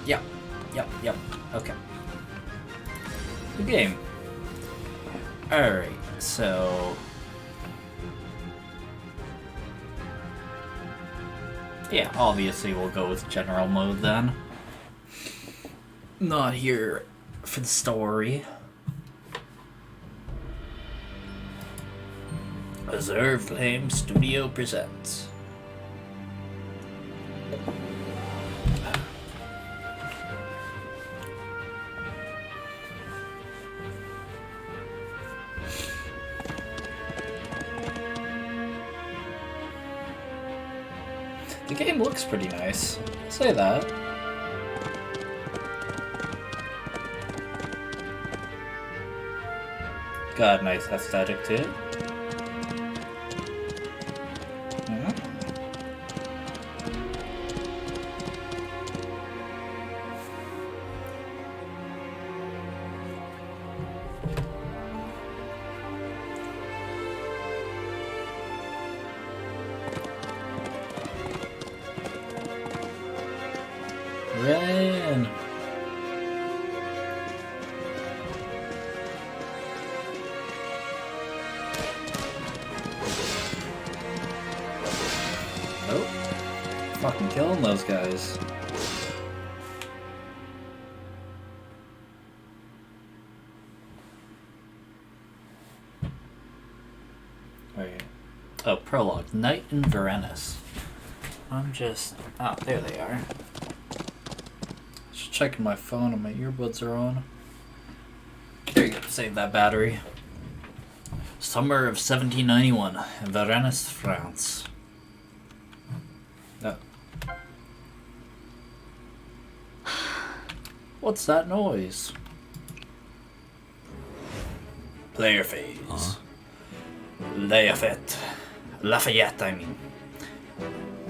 Yep. Okay. The game. Alright, so... yeah, obviously we'll go with general mode then. Not here for the story. Azure Flame Studio presents. The game looks pretty nice. I'll say that. Got a nice aesthetic to it. Ren! Nope. Fucking killing those guys. Alright. Oh, Prologue. Night in Venice. I'm just... oh, there they are. Just checking my phone and my earbuds are on. There you go, save that battery. Summer of 1791, Venice, France. Oh. What's that noise? Player phase. Lafayette, I mean.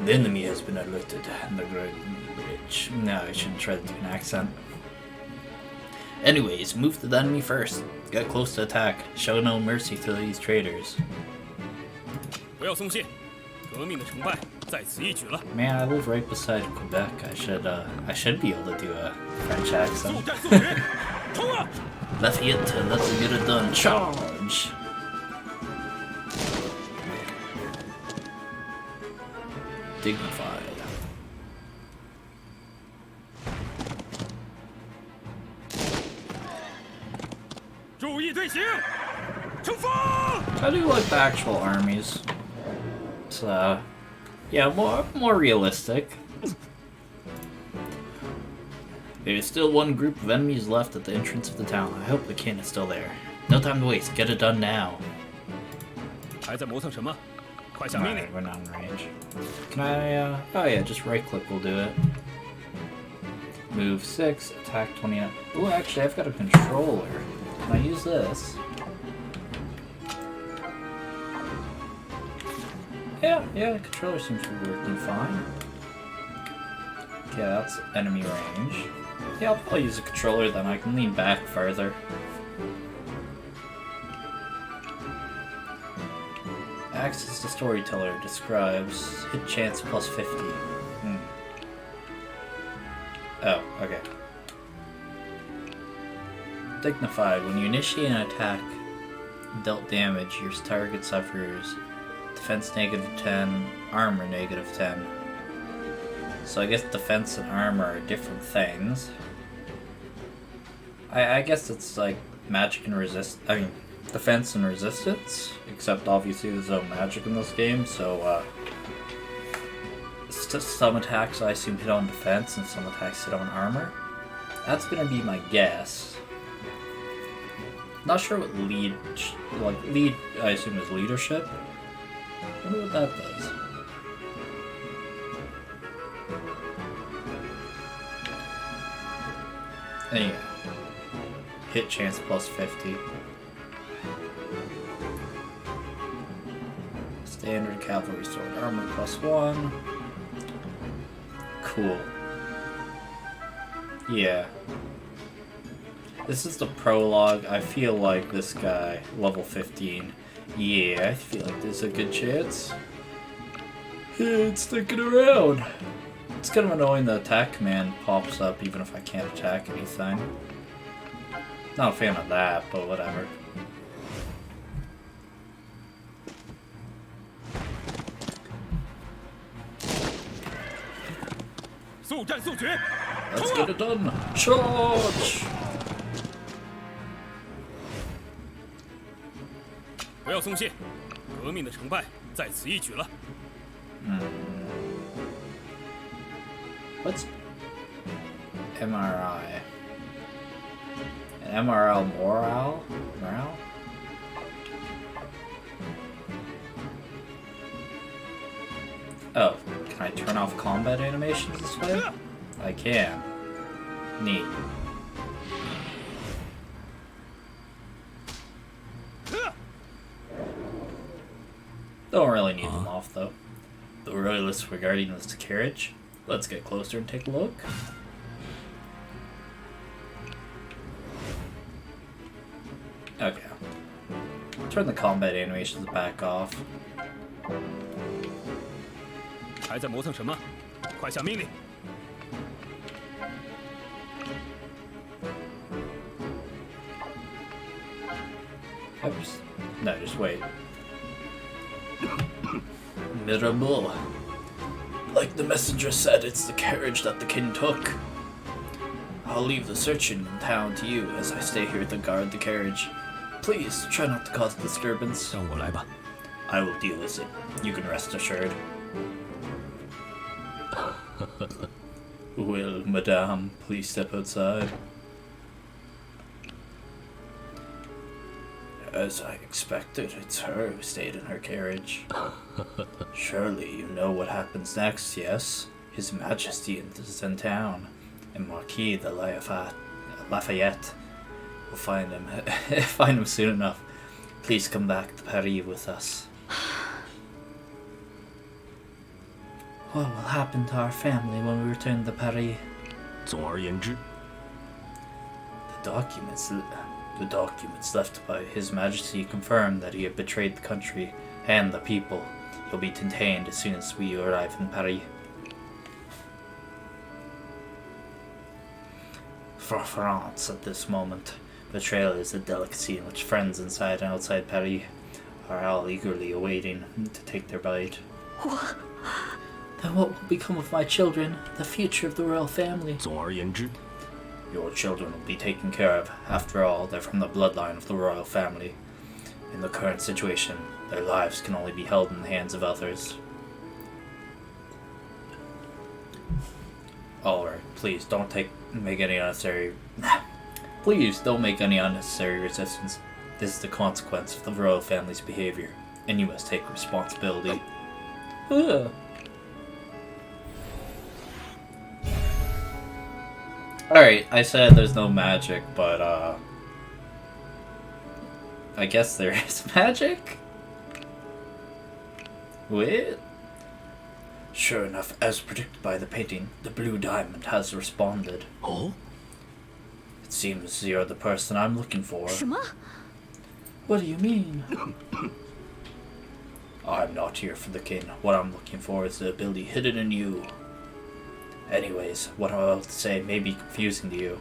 The enemy has been alerted and the great bridge. No, I shouldn't try to do an accent. Anyways, move to the enemy first. Get close to attack. Show no mercy to these traitors. Man, I live right beside Quebec. I should be able to do a French accent. Lafayette, let's get it done. Charge! Dignified. I do like the actual armies. It's yeah, more realistic. There's still one group of enemies left at the entrance of the town. I hope the king is still there. No time to waste. Get it done now. Alright, we're not in range. Can I, oh yeah, just right click will do it. Move 6, attack 29. Ooh, actually, I've got a controller. Can I use this? Yeah, the controller seems to be working fine. Okay, that's enemy range. Yeah, I'll use a controller, then I can lean back further. Acts as the storyteller, describes hit chance plus 50. Oh, okay. Dignified. When you initiate an attack, dealt damage, your target suffers defense -10, armor -10. So I guess defense and armor are different things. I guess it's like magic and defense and resistance, except obviously there's no magic in this game, so some attacks I assume hit on defense and some attacks hit on armor. That's gonna be my guess. Not sure what lead I assume is leadership. I wonder what that does. Anyway. Hit chance plus 50. Standard cavalry sword armor plus 1. Cool. Yeah. This is the prologue. I feel like this guy, level 15. Yeah, I feel like there's a good chance. It's sticking around. It's kind of annoying the attack command pops up even if I can't attack anything. Not a fan of that, but whatever. Let's get it done! Charge! 不要松懈，革命的成败在此一举了。What's MRI? An MRL morale? Morale? Oh, can I turn off combat animations this way? I can. Neat. Don't really need them off though. The royalists were guarding this carriage. Let's get closer and take a look. Okay. Turn the combat animations back off. 还在磨蹭什么？快下命令！ Oops. No, just wait. Miserable. Like the messenger said, it's the carriage that the king took. I'll leave the searching in town to you as I stay here to guard the carriage. Please, try not to cause disturbance. 让我来吧。 I will deal with it. You can rest assured. Will, madame, please step outside. As I expected, it's her who stayed in her carriage. Surely you know what happens next, yes? His Majesty is in town, and Marquis de Lafayette will find him soon enough. Please come back to Paris with us. What will happen to our family when we return to Paris? 总而言之， The documents left by His Majesty confirm that he had betrayed the country and the people. He'll be detained as soon as we arrive in Paris. For France, at this moment, betrayal is a delicacy in which friends inside and outside Paris are all eagerly awaiting to take their bite. Then what will become of my children, the future of the royal family? 总而言之， Your children will be taken care of. After all, they're from the bloodline of the royal family. In the current situation, their lives can only be held in the hands of others. Alright, please don't make any unnecessary... Please don't make any unnecessary resistance. This is the consequence of the royal family's behavior, and you must take responsibility. Alright, I said there's no magic, but I guess there is magic? Wait? Sure enough, as predicted by the painting, the blue diamond has responded. Oh? It seems you're the person I'm looking for. 什么？ What do you mean? I'm not here for the king. What I'm looking for is the ability hidden in you. Anyways, what I'm about to say may be confusing to you.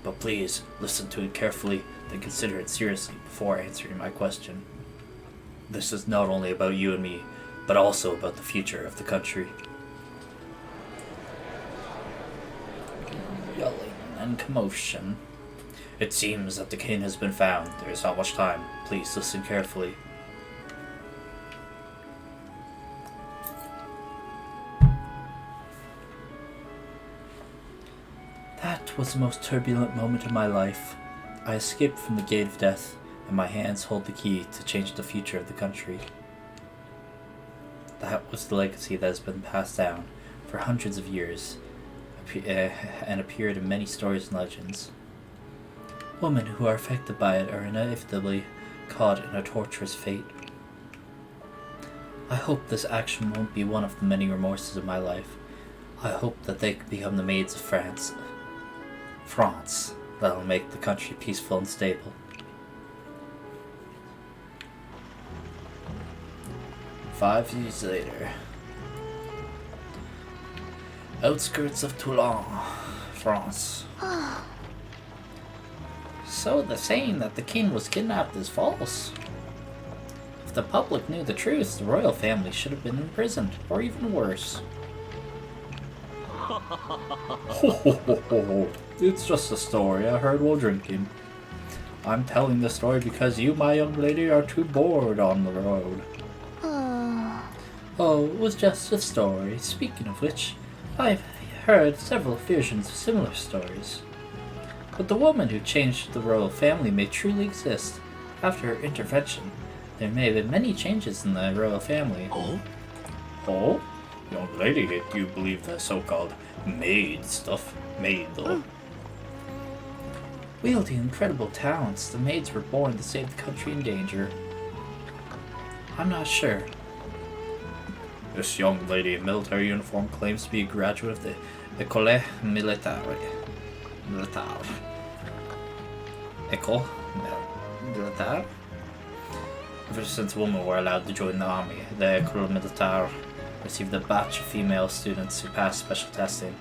But please, listen to it carefully, then consider it seriously before answering my question. This is not only about you and me, but also about the future of the country. Yelling and commotion. It seems that the king has been found. There is not much time. Please listen carefully. That was the most turbulent moment of my life. I escaped from the gate of death, and my hands hold the key to change the future of the country. That was the legacy that has been passed down for hundreds of years, and appeared in many stories and legends. Women who are affected by it are inevitably caught in a torturous fate. I hope this action won't be one of the many remorses of my life. I hope that they can become the maids of France, that'll make the country peaceful and stable. "5 years later. Outskirts of Toulon, France. So the saying that the king was kidnapped is false. If the public knew the truth, the royal family should have been imprisoned, or even worse. It's just a story I heard while drinking. I'm telling the story because you, my young lady, are too bored on the road. Oh, it was just a story. Speaking of which, I've heard several versions of similar stories. But the woman who changed the royal family may truly exist. After her intervention, there may have been many changes in the royal family. Oh? Oh? Young lady, do you believe the so-called Maid stuff? Maid, though. Wielding incredible talents, the Maids were born to save the country in danger. I'm not sure. This young lady in military uniform claims to be a graduate of the École Militaire. École Militaire? Ever since women were allowed to join the army, the École Militaire received a batch of female students who passed special testing.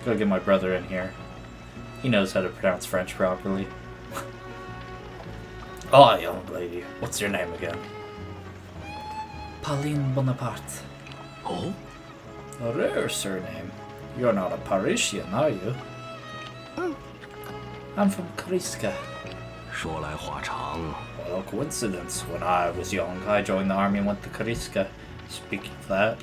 Gotta get my brother in here. He knows how to pronounce French properly. Oh, young lady, what's your name again? Pauline Bonaparte. Oh? A rare surname. You're not a Parisian, are you? I'm from Kariska. 说来话长。 Well, coincidence. When I was young, I joined the army and went to Kariska. Speaking of that...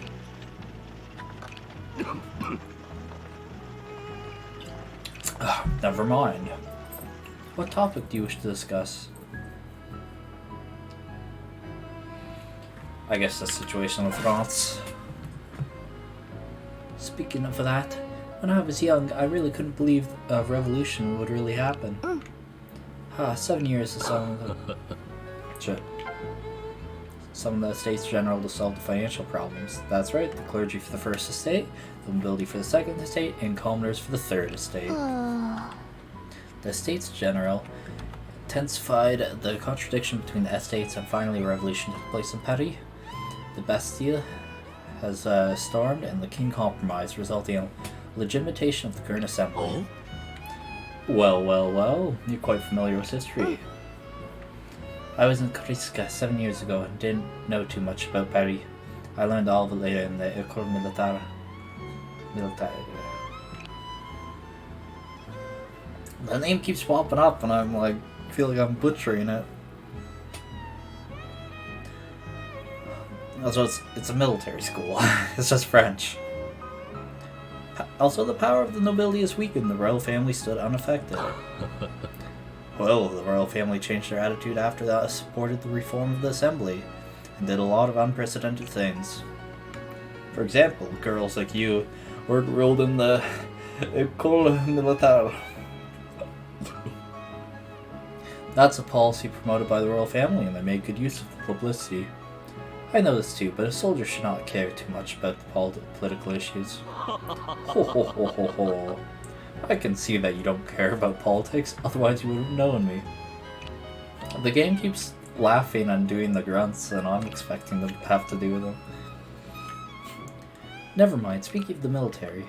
never mind. What topic do you wish to discuss? I guess the situation with France. Speaking of that, when I was young, I really couldn't believe a revolution would really happen. 7 years is some of the States General to solve the financial problems. That's right, the clergy for the first estate, the nobility for the second estate, and commoners for the third estate. The States General intensified the contradiction between the estates, and finally a revolution took place in Paris. The Bastille has stormed, and the king compromised, resulting in legitimation of the current assembly. Well, you're quite familiar with history. I was in Kariska 7 years ago and didn't know too much about Paris. I learned all of it later in the École Militaire. The name keeps popping up and I'm like, feel like I'm butchering it. Also, it's a military school. It's just French. Also, the power of the nobility is weakened. The royal family stood unaffected. Well, the royal family changed their attitude after that, supported the reform of the assembly, and did a lot of unprecedented things. For example, girls like you were enrolled in the École Militaire. That's a policy promoted by the royal family, and they made good use of the publicity. I know this too, but a soldier should not care too much about the political issues. Ho. I can see that you don't care about politics, otherwise you would have known me. The game keeps laughing and doing the grunts, and I'm expecting them to have to do with them. Never mind, speaking of the military.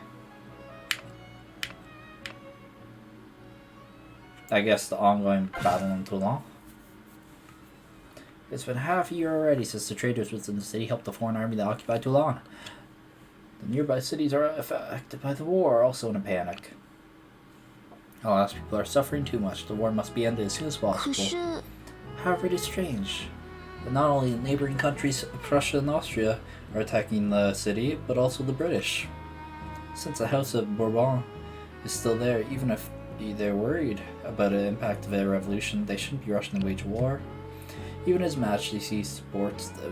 I guess the ongoing battle in Toulon. It's been half a year already since the traders within the city helped the foreign army that occupied Toulon. The nearby cities are affected by the war, also in a panic. Alas, people are suffering too much. The war must be ended as soon as possible. However, it is strange that not only the neighboring countries, Prussia and Austria, are attacking the city, but also the British. Since the House of Bourbon is still there, even if they're worried about the impact of a revolution, they shouldn't be rushing to wage war. Even His Majesty supports the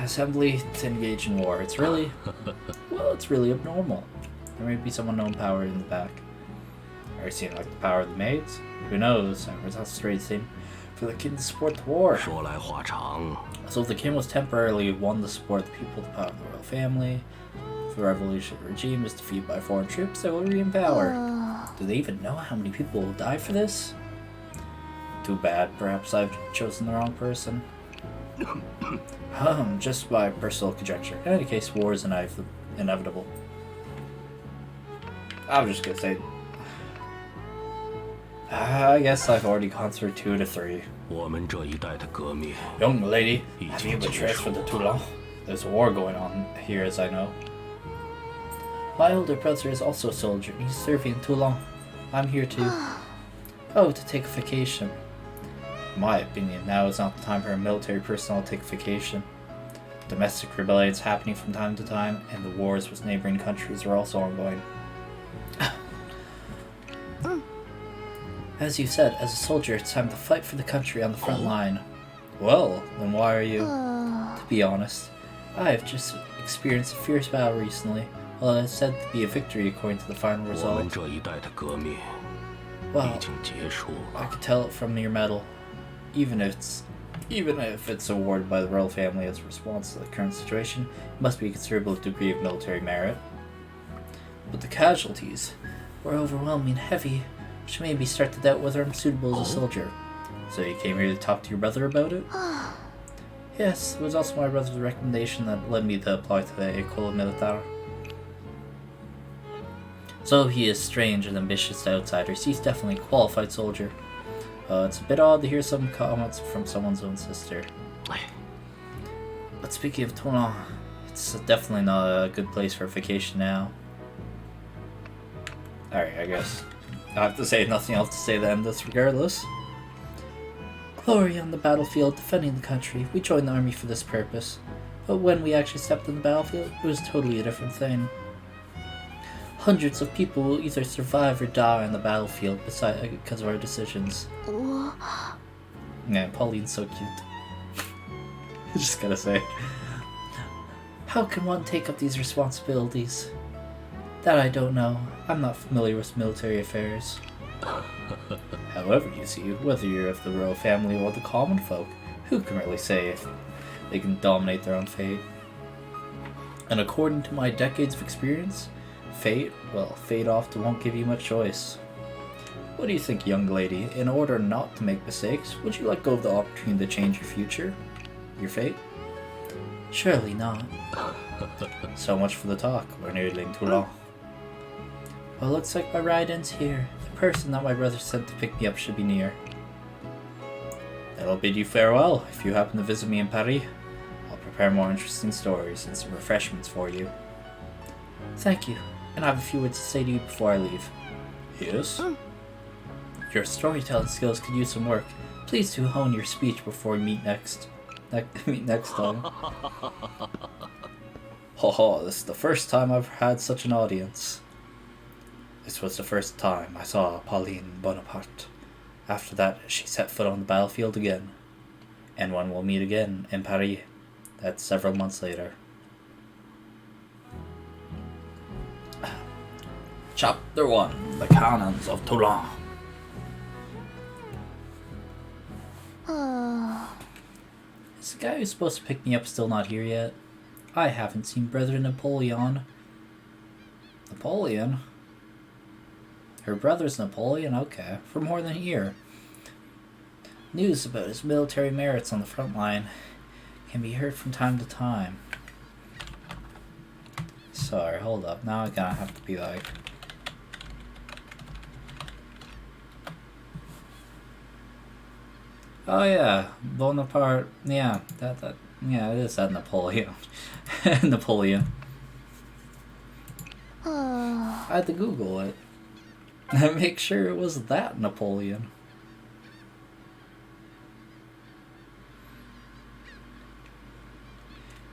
assembly to engage in war. It's really, it's really abnormal. There may be some unknown power in the back. Are you seeing like the power of the maids? Who knows? However, that's a strange thing for the king to support the war. 说来话长。 So if the king was temporarily one to support the people, the power of the royal family, if the revolutionary regime is defeated by foreign troops, they will re-in power. Do they even know how many people will die for this? Too bad. Perhaps I've chosen the wrong person. Just by personal conjecture. In any case, war is inevitable. I'm just gonna say... I guess I've already gone through 2 to 3. 我们这一代的革命 Young lady, have you been transferred to Toulon? There's a war going on here, as I know. My older brother is also a soldier, and he's serving in Toulon. I'm here to take a vacation. In my opinion, now is not the time for a military personnel to take a vacation. Domestic rebellions happening from time to time, and the wars with neighboring countries are also ongoing. As you said, as a soldier, it's time to fight for the country on the front line. Well, then why are you... To be honest, I have just experienced a fierce battle recently. Well, it's said to be a victory according to the final 我 result. 们这一代的革命 Well, 已经结束 I 了。 could tell it from your medal. Even if it's awarded by the royal family as a response to the current situation, it must be a considerable degree of military merit. But the casualties were overwhelming and heavy, which made me start to doubt whether I'm suitable as a soldier. So you came here to talk to your brother about it? Yes, it was also my brother's recommendation that led me to apply to the École Militaire. So he is strange and ambitious to outsiders. He's definitely a qualified soldier. It's a bit odd to hear some comments from someone's own sister. But speaking of Toulon, it's definitely not a good place for a vacation now. Alright, I guess I have to say nothing else to say to end this regardless. Glory on the battlefield, defending the country. We joined the army for this purpose. But when we actually stepped on the battlefield, it was totally a different thing. Hundreds of people will either survive or die on the battlefield because of our decisions. Yeah, Pauline's so cute. Just gotta say. How can one take up these responsibilities? That I don't know. I'm not familiar with military affairs. However, you see, whether you're of the royal family or the common folk, who can really say if they can dominate their own fate? And according to my decades of experience, fate often won't give you much choice. What do you think, young lady? In order not to make mistakes, would you let go of the opportunity to change your future? Your fate? Surely not. So much for the talk. We're nearly in Toulon. Well, looks like my ride ends here. The person that my brother sent to pick me up should be near. Then I'll bid you farewell. If you happen to visit me in Paris, I'll prepare more interesting stories and some refreshments for you. Thank you, and I have a few words to say to you before I leave. Yes? Your storytelling skills could use some work. Please do hone your speech before we meet next time. Haha, this is the first time I've had such an audience. This was the first time I saw Pauline Bonaparte. After that, she set foot on the battlefield again. And when we'll meet again in Paris, that's several months later. Chapter 1, The Canons of Toulon. Is the guy who's supposed to pick me up still not here yet? I haven't seen Brother Napoleon. Napoleon? Her brother's Napoleon? Okay, for more than a year. News about his military merits on the front line can be heard from time to time. Sorry, hold up. Now I'm gonna have to be like... Oh yeah, Bonaparte. Yeah, yeah, it is that Napoleon. Napoleon. I had to Google it. Make sure it was that Napoleon.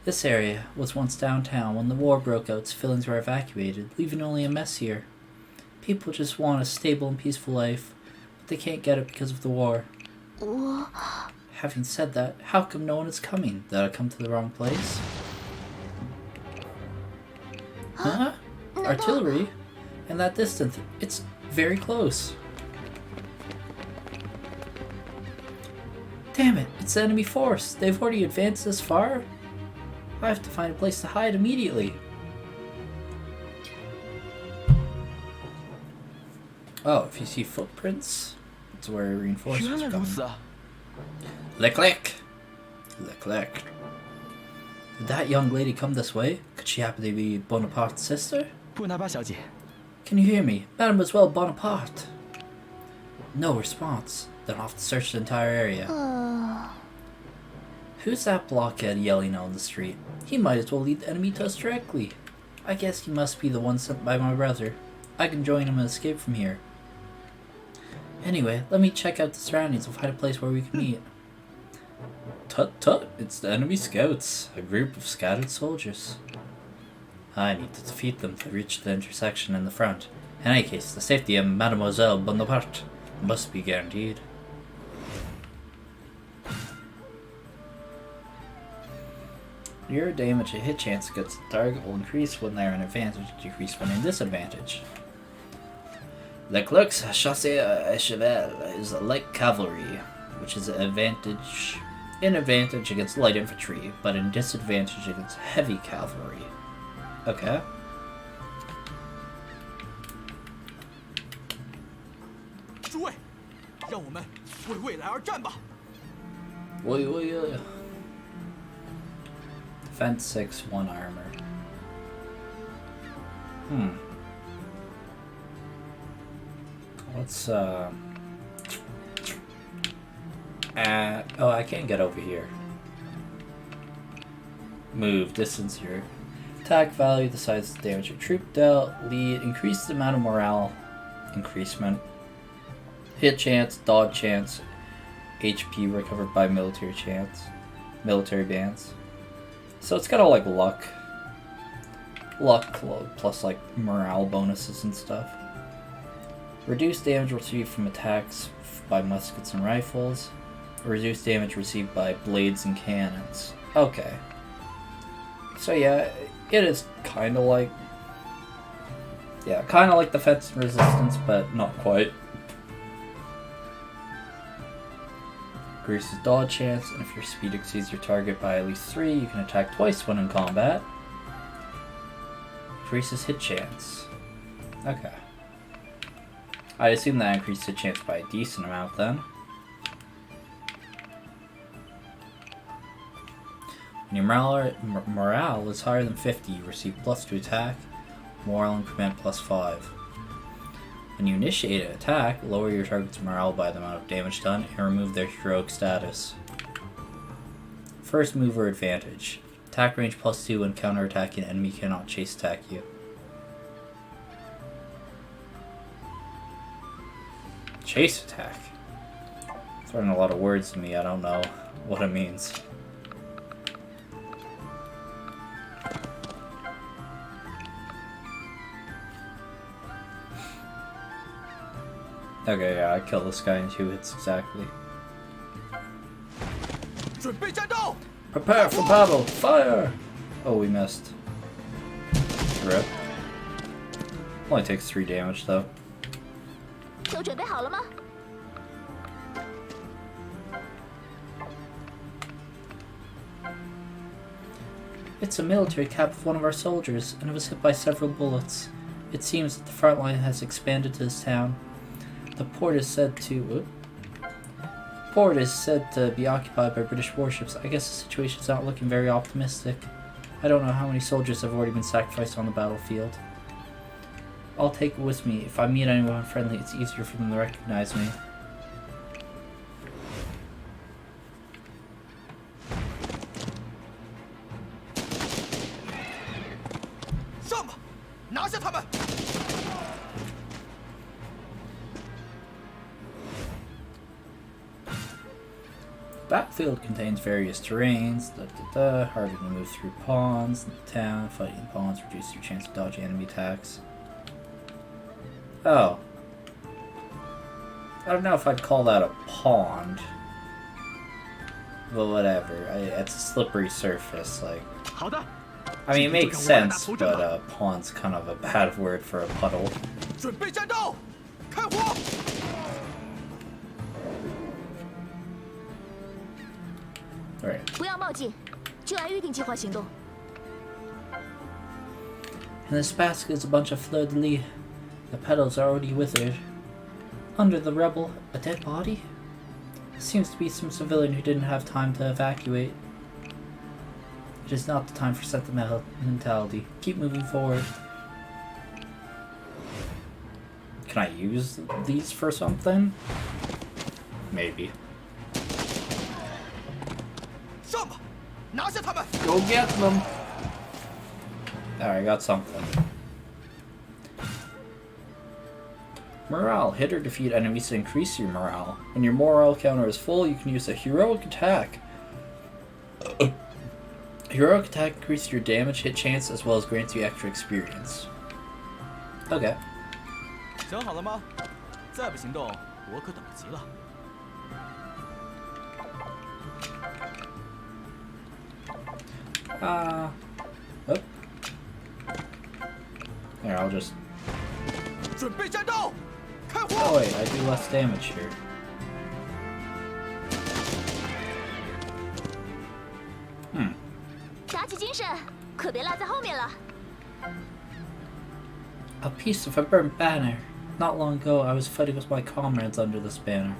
This area was once downtown. When the war broke out, civilians were evacuated, leaving only a mess here. People just want a stable and peaceful life, but they can't get it because of the war. Having said that, how come no one is coming? Did I come to the wrong place? Huh? Artillery? In that distance, it's very close. Damn it, it's the enemy force. They've already advanced this far? I have to find a place to hide immediately. Oh, if you see footprints, that's where reinforcements are coming. Lick lick! Leclerc. Did that young lady come this way? Could she happen to be Bonaparte's sister? Bonaparte 小姐， Can you hear me? Mademoiselle Bonaparte. No response. Then off to search the entire area. Who's that blockhead yelling on the street? He might as well lead the enemy to us directly. I guess he must be the one sent by my brother. I can join him and escape from here. Anyway, let me check out the surroundings and find a place where we can meet. Tut tut, it's the enemy scouts, a group of scattered soldiers. I need to defeat them to reach the intersection in the front. In any case, the safety of Mademoiselle Bonaparte must be guaranteed. Your damage and hit chance against the target will increase when they're an advantage, decrease when in disadvantage. Leclerc's chassé à cheval is light cavalry, which is an advantage against light infantry, but in disadvantage against heavy cavalry. Okay. 诸位，让我们为未来而战吧。 Defense 6, 1 armor. Let's oh, I can't get over here. Move, distance here. Attack value, the size of the damage your troop dealt. Lead, increase the amount of morale increasement. Hit chance, dodge chance, HP recovered by military bands. So it's got all like luck plus like morale bonuses and stuff. Reduced damage received from attacks by muskets and rifles. Reduced damage received by blades and cannons. Okay. So yeah, it is kind of like... Yeah, kind of like defense and resistance, but not quite. Increases dodge chance, and if your speed exceeds your target by at least 3, you can attack twice when in combat. Increases hit chance. Okay. I assume that increased hit chance by a decent amount then. When your morale is higher than 50, you receive +2 attack, morale increment +5. When you initiate an attack, lower your target's morale by the amount of damage done and remove their heroic status. First mover advantage. Attack range +2 when counterattacking, an enemy cannot chase attack you. Chase attack. Throwing a lot of words to me, I don't know what it means. Okay, yeah, I killed this guy in 2 hits exactly. Prepare for battle! Fire! Oh, we missed. Rip. Only takes 3 damage though. 都准备好了吗？ It's a military cap of one of our soldiers, and it was hit by several bullets. It seems that the front line has expanded to this town. The port is said to be occupied by British warships. I guess the situation's not looking very optimistic. I don't know how many soldiers have already been sacrificed on the battlefield. I'll take it with me. If I meet anyone friendly, it's easier for them to recognize me. Battlefield contains various terrains, harder to move through pawns in the town. Fighting in pawns reduces your chance of dodging enemy attacks. Oh. I don't know if I'd call that a pond. But whatever. It's a slippery surface, like... I mean, it makes sense, but pond's kind of a bad word for a puddle. Right. 不要冒进，就按预定计划行动。 In this basket is a bunch of fleur-de-lis. The petals are already withered. Under the rubble, a dead body? Seems to be some civilian who didn't have time to evacuate. It is not the time for sentimentality. Keep moving forward. Can I use these for something? Maybe. Go get them! Alright, I got something. Morale. Hit or defeat enemies to increase your morale. When your morale counter is full, you can use a heroic attack. Heroic attack increases your damage, hit chance, as well as grants you extra experience. Okay. 想好了吗？再不行动，我可等不及了。Oh. There, I'll just. 准备战斗，开火！ Oh wait, I do less damage here. Hmm. 打起精神，可别落在后面了。 A piece of a burnt banner. Not long ago, I was fighting with my comrades under this banner.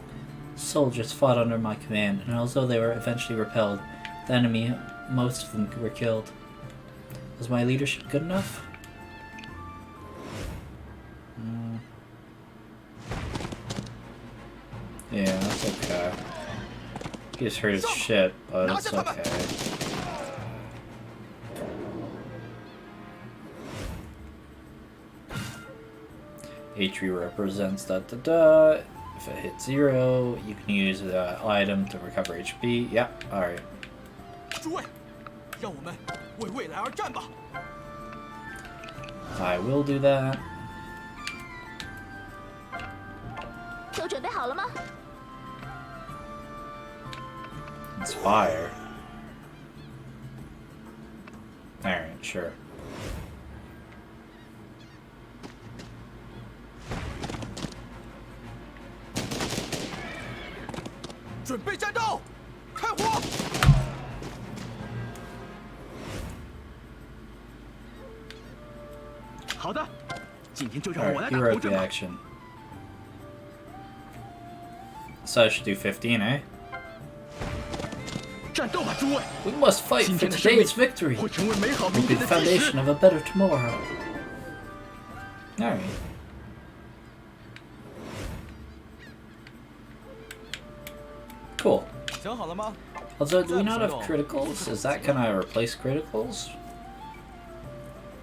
Soldiers fought under my command, and although they were eventually repelled, the enemy, most of them were killed. Was my leadership good enough? Yeah, that's okay. He just hurt his shit, but it's okay. H3 represents da-da-da. If it hits 0, you can use the item to recover HP. Yep, alright. 诸位，让我们为未来而战吧！ I will do that. 都准备好了吗？ Inspire. Alright, sure. 准备战斗，开火！好的，今天就让我 Alright, 来 he 打头 wrote 阵 the 吧。 action. So I should do 15, eh? 战斗吧，诸位！ We must fight for 今天的胜利 today's victory. 会成为美好 Will 明 be 天 the 的基石 foundation。of a better tomorrow. Alright. Cool. 想好了吗？ Also, do we not have criticals? Is that gonna replace criticals?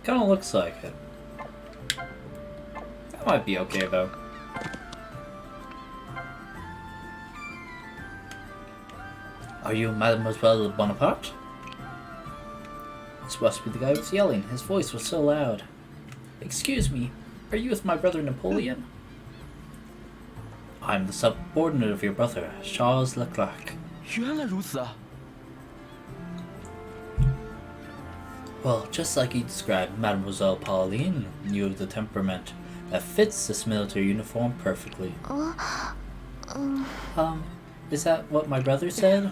Kinda looks like it. That might be okay though. Are you Mademoiselle Bonaparte? This must be the guy who was yelling. His voice was so loud. Excuse me, are you with my brother Napoleon? I'm the subordinate of your brother, Charles Leclerc. 原来如此啊！ Well, just like you described, Mademoiselle Pauline, you have the temperament that fits this military uniform perfectly. Is that what my brother said?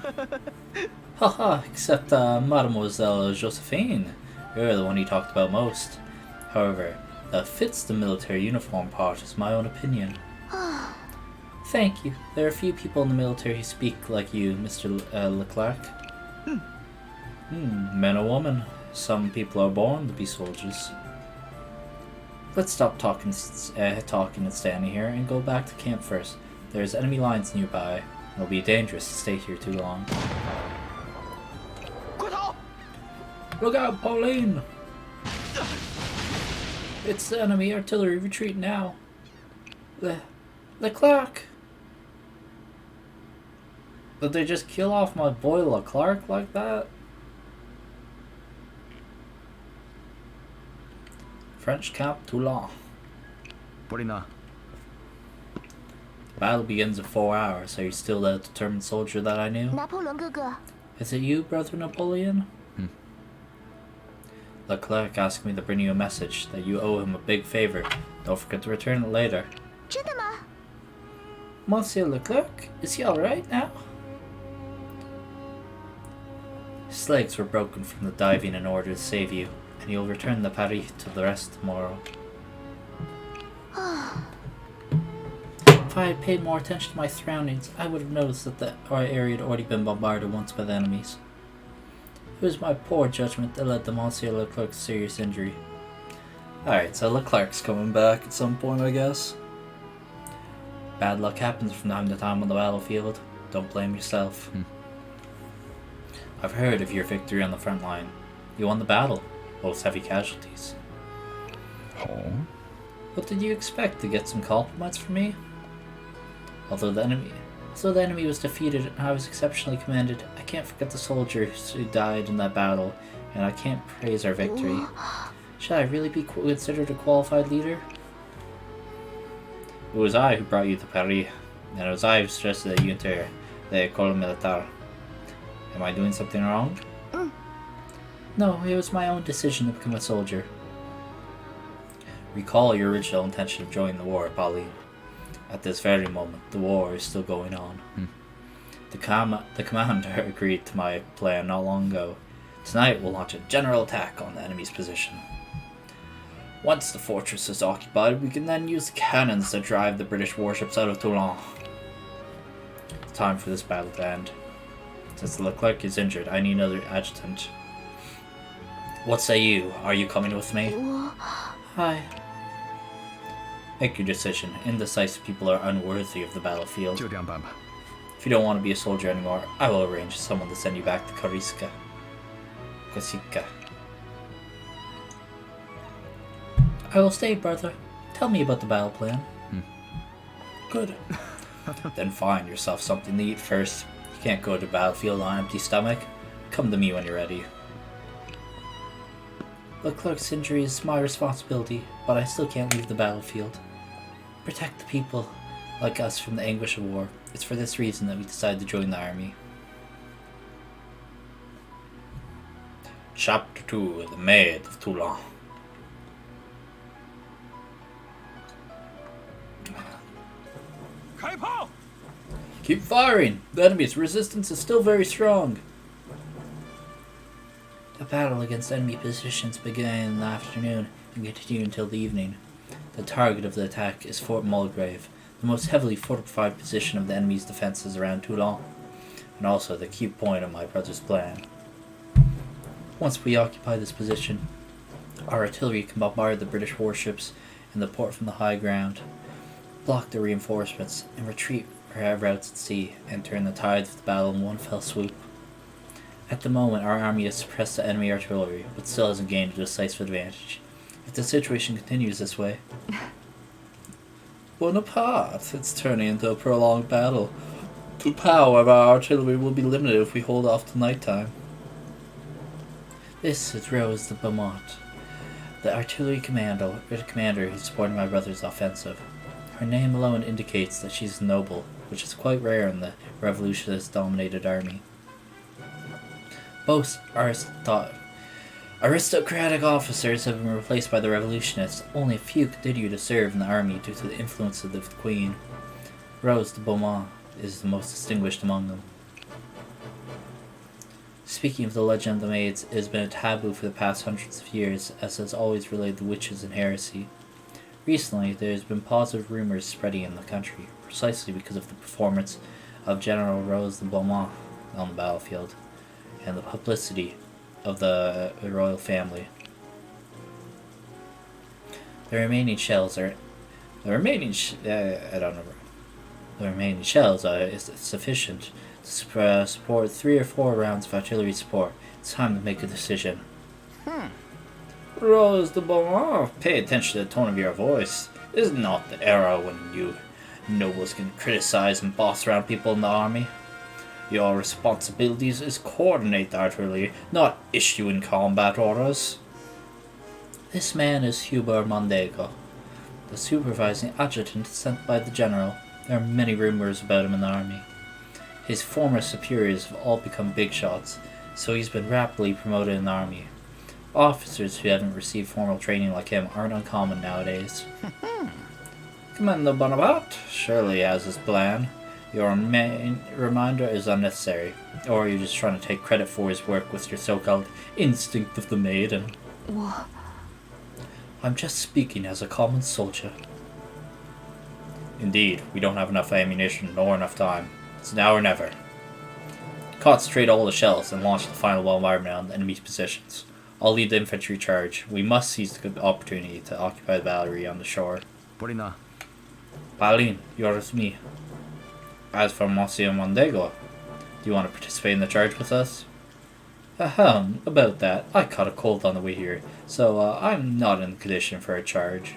Haha, except Mademoiselle Josephine. You're the one he talked about most. However, the fits the military uniform part is my own opinion. Thank you. There are few people in the military who speak like you, Mr. Leclerc. Man or woman. Some people are born to be soldiers. Let's stop talking and standing here and go back to camp first. There's enemy lines nearby. It'll be dangerous to stay here too long. 快逃！ Look out, Pauline! It's the enemy artillery retreat now. Leclerc! Did they just kill off my boy Leclerc like that? French camp Toulon. 柏林娜， Battle begins in 4 hours. Are you still the determined soldier that I knew? 拿破仑哥哥， Is it you, Brother Napoleon? Leclerc asked me to bring you a message that you owe him a big favor. Don't forget to return it later. 真的吗？ Monsieur Leclerc, is he alright now? His legs were broken from the diving in order to save you, and you'll return to Paris to the rest tomorrow. If I had paid more attention to my surroundings, I would have noticed that the area had already been bombarded once by the enemies. It was my poor judgment that led to Monsieur Leclerc's serious injury. Alright, so Leclerc's coming back at some point, I guess. Bad luck happens from time to time on the battlefield. Don't blame yourself. I've heard of your victory on the front line. You won the battle. Most heavy casualties. Oh. What did you expect? To get some compliments from me? Although the enemy was defeated and I was exceptionally commended, I can't forget the soldiers who died in that battle, and I can't praise our victory. Should I really be considered a qualified leader? It was I who brought you to Paris, and it was I who suggested that you enter the École Militaire. Am I doing something wrong? No, it was my own decision to become a soldier. Recall your original intention of joining the war, Pauline. At this very moment, the war is still going on. The commander agreed to my plan not long ago. Tonight we'll launch a general attack on the enemy's position. Once the fortress is occupied, we can then use the cannons to drive the British warships out of Toulon. It's time for this battle to end. Since Leclerc is injured, I need another adjutant. What say you? Are you coming with me? Hi. Make your decision. Indecisive people are unworthy of the battlefield. 就这样办吧。 If you don't want to be a soldier anymore, I will arrange someone to send you back to Kosika. I will stay, brother. Tell me about the battle plan. Good. Then find yourself something to eat first. You can't go to the battlefield on an empty stomach. Come to me when you're ready. Leclerc's injury is my responsibility, but I still can't leave the battlefield. Protect the people like us from the anguish of war. It's for this reason that we decided to join the army. Chapter 2, The Maid of Toulon. Keep firing! The enemy's resistance is still very strong. The battle against enemy positions began in the afternoon and continued until the evening. The target of the attack is Fort Mulgrave, the most heavily fortified position of the enemy's defences around Toulon, and also the key point of my brother's plan. Once we occupy this position, our artillery can bombard the British warships in the port from the high ground, block the reinforcements, and retreat our routes at sea, and turn the tide of the battle in one fell swoop. At the moment, our army has suppressed the enemy artillery, but still hasn't gained a decisive advantage. If the situation continues this way, Bonaparte, it's turning into a prolonged battle. The power of our artillery will be limited if we hold off till night time. This is Rose de Beaumont, the artillery commander who's supporting my brother's offensive. Her name alone indicates that she's noble, which is quite rare in the revolutionist-dominated army. Most aristocratic officers have been replaced by the revolutionists. Only a few continue to serve in the army due to the influence of the Queen. Rose de Beaumont is the most distinguished among them. Speaking of the legend of the maids, it has been a taboo for the past hundreds of years, as has always relayed the witches and heresy. Recently, there has been positive rumors spreading in the country, precisely because of the performance of General Rose de Beaumont on the battlefield, and the publicity of the royal family. The remaining shells are sufficient to support 3 or 4 rounds of artillery support. It's time to make a decision. Rose de Beaumont, pay attention to the tone of your voice. This is not the era when you nobles can criticize and boss around people in the army. Your responsibilities is coordinate the artillery, not issuing combat orders. This man is Hubert Mondego, the supervising adjutant sent by the general. There are many rumors about him in the army. His former superiors have all become big shots, so he's been rapidly promoted in the army. Officers who haven't received formal training like him aren't uncommon nowadays. Commander Bonaparte surely has his plan. Your main reminder is unnecessary, or you're just trying to take credit for his work with your so-called instinct of the maiden. I'm just speaking as a common soldier. Indeed, we don't have enough ammunition nor enough time. It's now or never. Concentrate all the shells and launch the final bombardment on the enemy's positions. I'll lead the infantry charge. We must seize the good opportunity to occupy the battery on the shore. Polina. Pauline, you're with me. As for Monsieur Mondego, do you want to participate in the charge with us? Ahem, about that, I caught a cold on the way here, so I'm not in condition for a charge.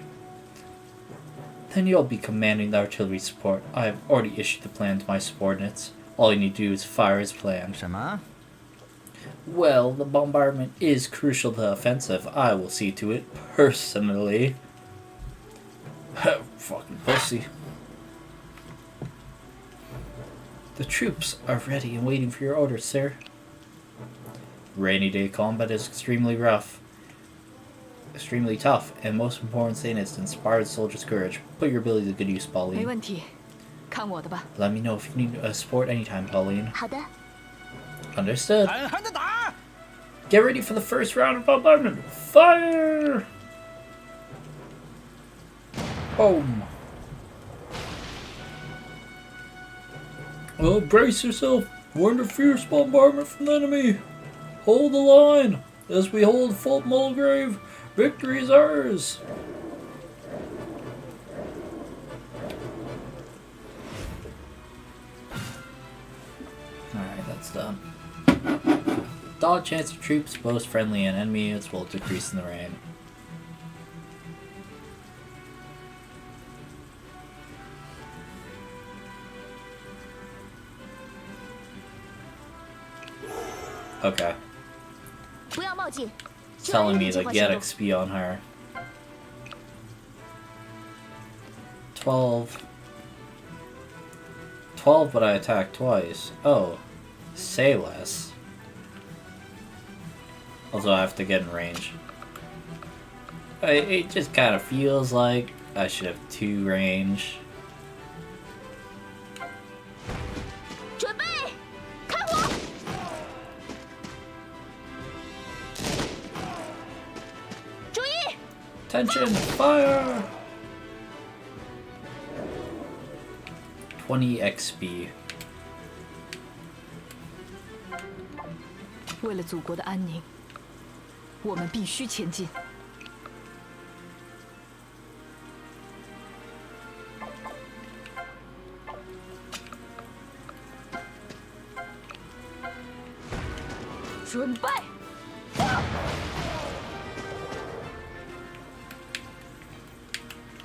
Then you'll be commanding the artillery support. I have already issued the plan to my subordinates. All you need to do is fire as planned. 什么？ Well, the bombardment is crucial to the offensive. I will see to it personally. Fucking pussy. The troops are ready and waiting for your orders, sir. Rainy day combat is extremely rough, extremely tough, and most important thing is to inspire the soldier's courage. Put your ability to good use, 没 Pauline. 问题，看我的吧。 Let me know if you need support anytime, Pauline. 好的， Understood. 狠狠的打！ Get ready for the first round of bombardment. Fire! Boom. Well, brace yourself. We're under fierce bombardment from the enemy. Hold the line. As we hold Fort Mulgrave, victory is ours. Alright, that's done. Dodge chance of troops, both friendly and enemy units will decrease in the rain. Okay. 不要冒进。 Telling me 就 to 按 get 计划行动 XP on her. 12. 12, but I attacked twice. Oh. Say less. Also, I have to get in range. It just kind of feels like I should have 2 range. 准备，开火！ 注意， Attention! Fire! 20 XP. 为了祖国的安宁，我们必须前进。准备，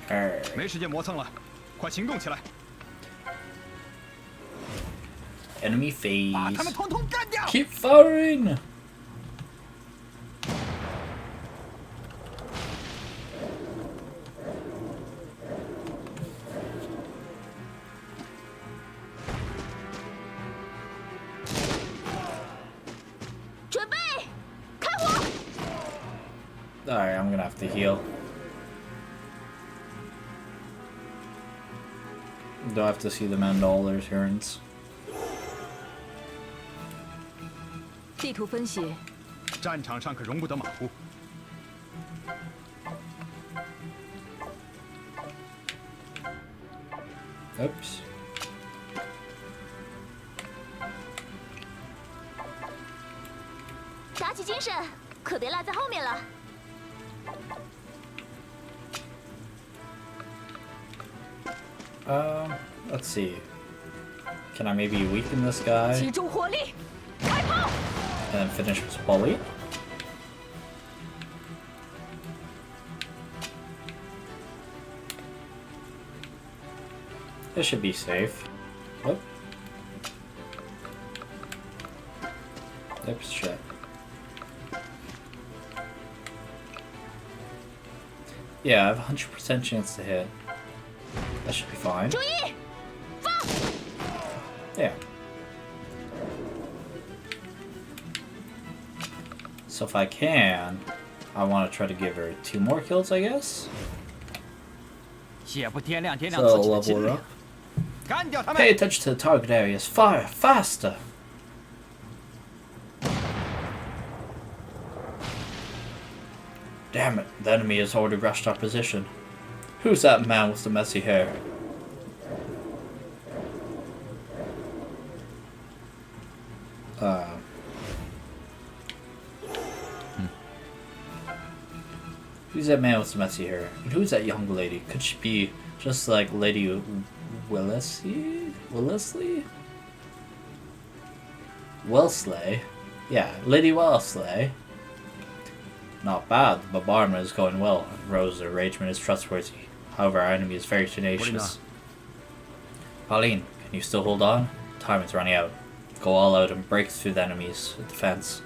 Alright. 没时间磨蹭了，快行动起来！ Enemy 把他们 phase. 统统干掉！ Keep firing! Alright, I'm gonna have to heal. Do I have to see them end all their turns? 地图分析，战场上可容不得马虎。 Oops. Let's see. Can I maybe weaken this guy 集中火力，开炮！ and then finish with Polly? This should be safe. Oh. Oops, shit. Yeah, I have a 100% chance to hit. That should be fine. 注意，放！ Yeah. So if I can, I want to try to give her 2 more kills, I guess. 也不掂量掂量 So 自己的 level 斤 her 两 up.，干掉他们！ Pay attention to the target areas. Fire faster. Damn it, the enemy has already rushed our position. Who's that man with the messy hair? Who's that man with the messy hair? And who's that young lady? Could she be just like Lady Wellesley? Wellesley? Yeah, Lady Wellesley. Not bad. The bombardment is going well. Rose's arrangement is trustworthy. However, our enemy is very tenacious. Pauline, can you still hold on? Time is running out. Go all out and break through the enemy's defense.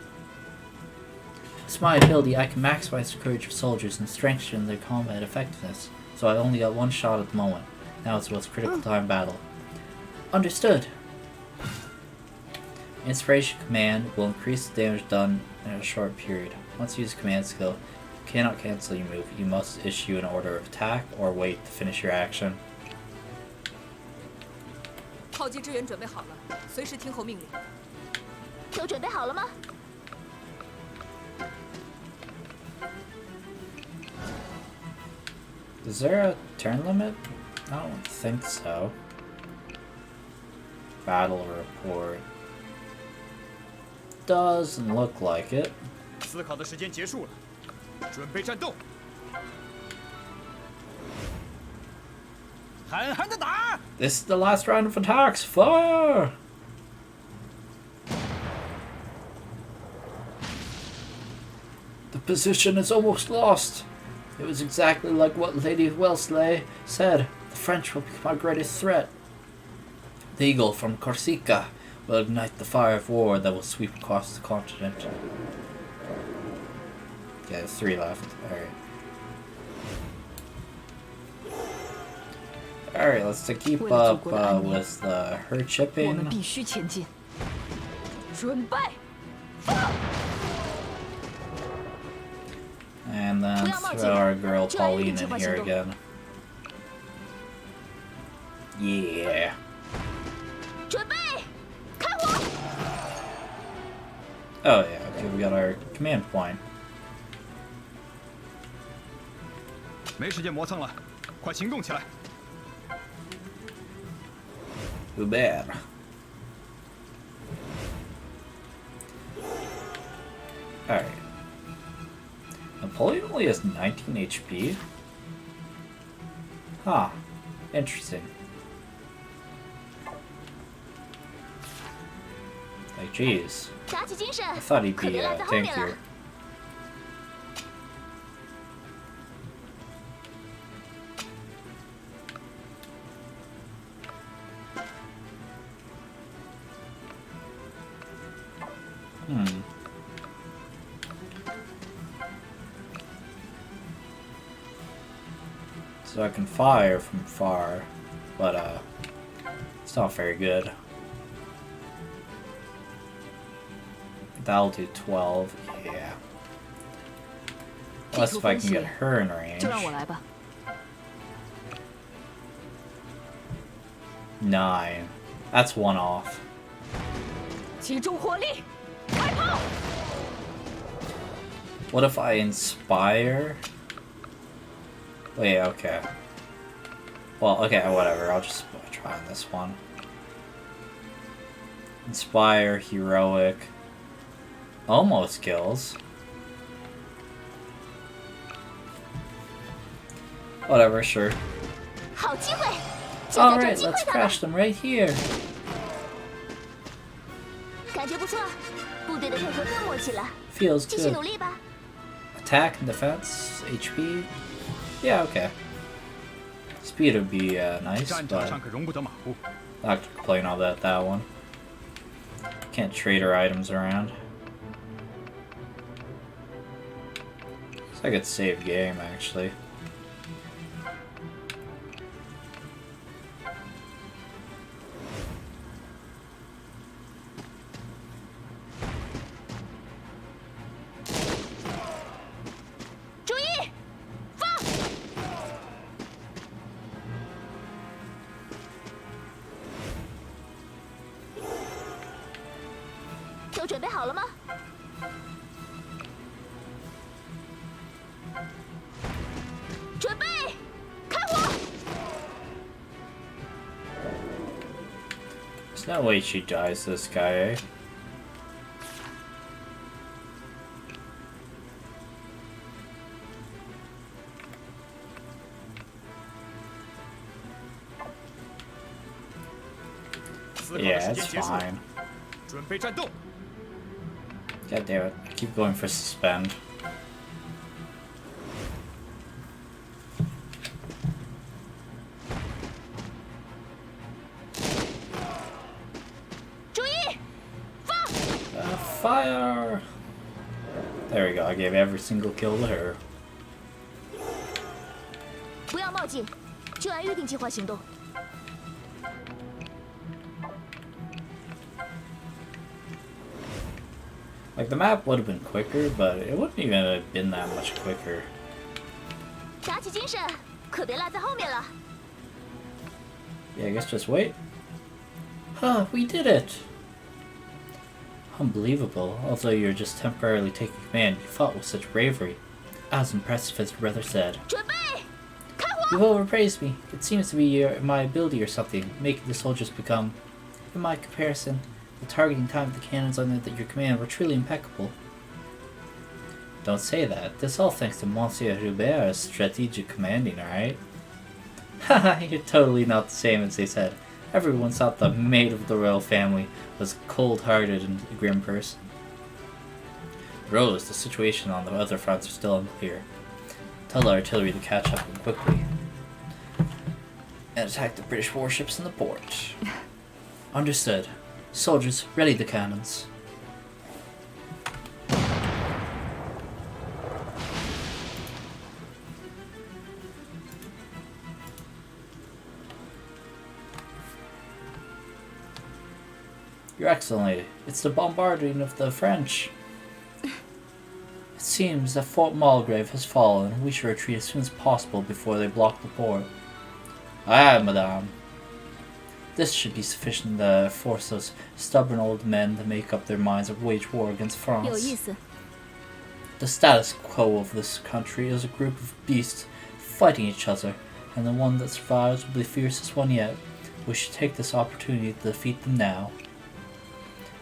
With my ability, I can maximize the courage of soldiers and strengthen their combat effectiveness. So I only got one shot at the moment. Now it's the most critical time in battle. Understood. Inspiration command will increase the damage done in a short period. Once you use command skill, you cannot cancel your move. You must issue an order of attack or wait to finish your action. 炮击支援准备好了，随时听候命令。都准备好了吗？ Is there a turn limit? I don't think so. Battle report. Doesn't look like it. 思考的时间结束了，准备战斗。狠狠的打！ This is the last round of attacks. Fire! The position is almost lost. It was exactly like what Lady Wellesley said. The French will become our greatest threat. The eagle from Corsica will ignite the fire of war that will sweep across the continent. Yeah, there's 3 left. Alright. Alright, let's keep up with her 我们 chipping. 必须前进。准备，放！ And then throw our girl Pauline in here again. Yeah. 准备，开火！ Oh yeah, okay, we got our command point. 没时间磨蹭了，快行动起来！ Too bad. Alright. Napoleon only has 19 HP? Huh. Interesting. Like, jeez. 打起精神， I thought he'd 可 be 别赖在后面 tankier. 了。 So I can fire from far, but it's not very good. That'll do 12, yeah. Unless if I can get her in range. 就让我来吧。 9. That's 1 off. 集中火力，开炮！ What if I inspire? Wait, okay. Well, okay, whatever. I'll just try on this one. Inspire, heroic. Almost kills. Whatever, sure. 好机会，就在这儿 Alright, 击 let's 溃他们。 crash them right here. 感觉不错，部队的配合更默契了。 Feels 继续 good. 努力吧。 Attack and defense, HP. Yeah, okay. Speed would be nice, 战场 but 上可容不得马虎。 not to complain about that one. Can't trade our items around. So I could save game, actually. There's no way she dies this guy, eh? Yeah, it's fine. 准备战斗。 God damn it. I keep going for suspend. 注意，放！ Fire! There we go. I gave every single kill to her. 不要冒进，就按预定计划行动。 Like, the map would have been quicker, but it wouldn't even have been that much quicker. 打起精神，可别落在后面了。 Yeah, I guess just wait. Huh, we did it! Unbelievable. Although you're just temporarily taking command, you fought with such bravery. As impressive as your brother said. 准备，开火！ You've overpraised me. It seems to be my ability or something, making the soldiers become... In my comparison, the targeting time of the cannons under your command were truly impeccable. Don't say that. This all thanks to Monsieur Hubert's strategic commanding, alright? Haha, you're totally not the same as they said. Everyone thought the maid of the royal family was cold-hearted and a grim person. Rose, the situation on the other fronts are still unclear. Tell the artillery to catch up quickly and attack the British warships in the port. Understood. Soldiers, ready the cannons. Your Excellency, it's the bombarding of the French. It seems that Fort Mulgrave has fallen. We should retreat as soon as possible before they block the port. Aye, madame. This should be sufficient to force those stubborn old men to make up their minds and wage war against 有 France. 意思。 The status quo of this country is a group of beasts fighting each other, and the one that survives will be the fiercest one yet. We should take this opportunity to defeat them now.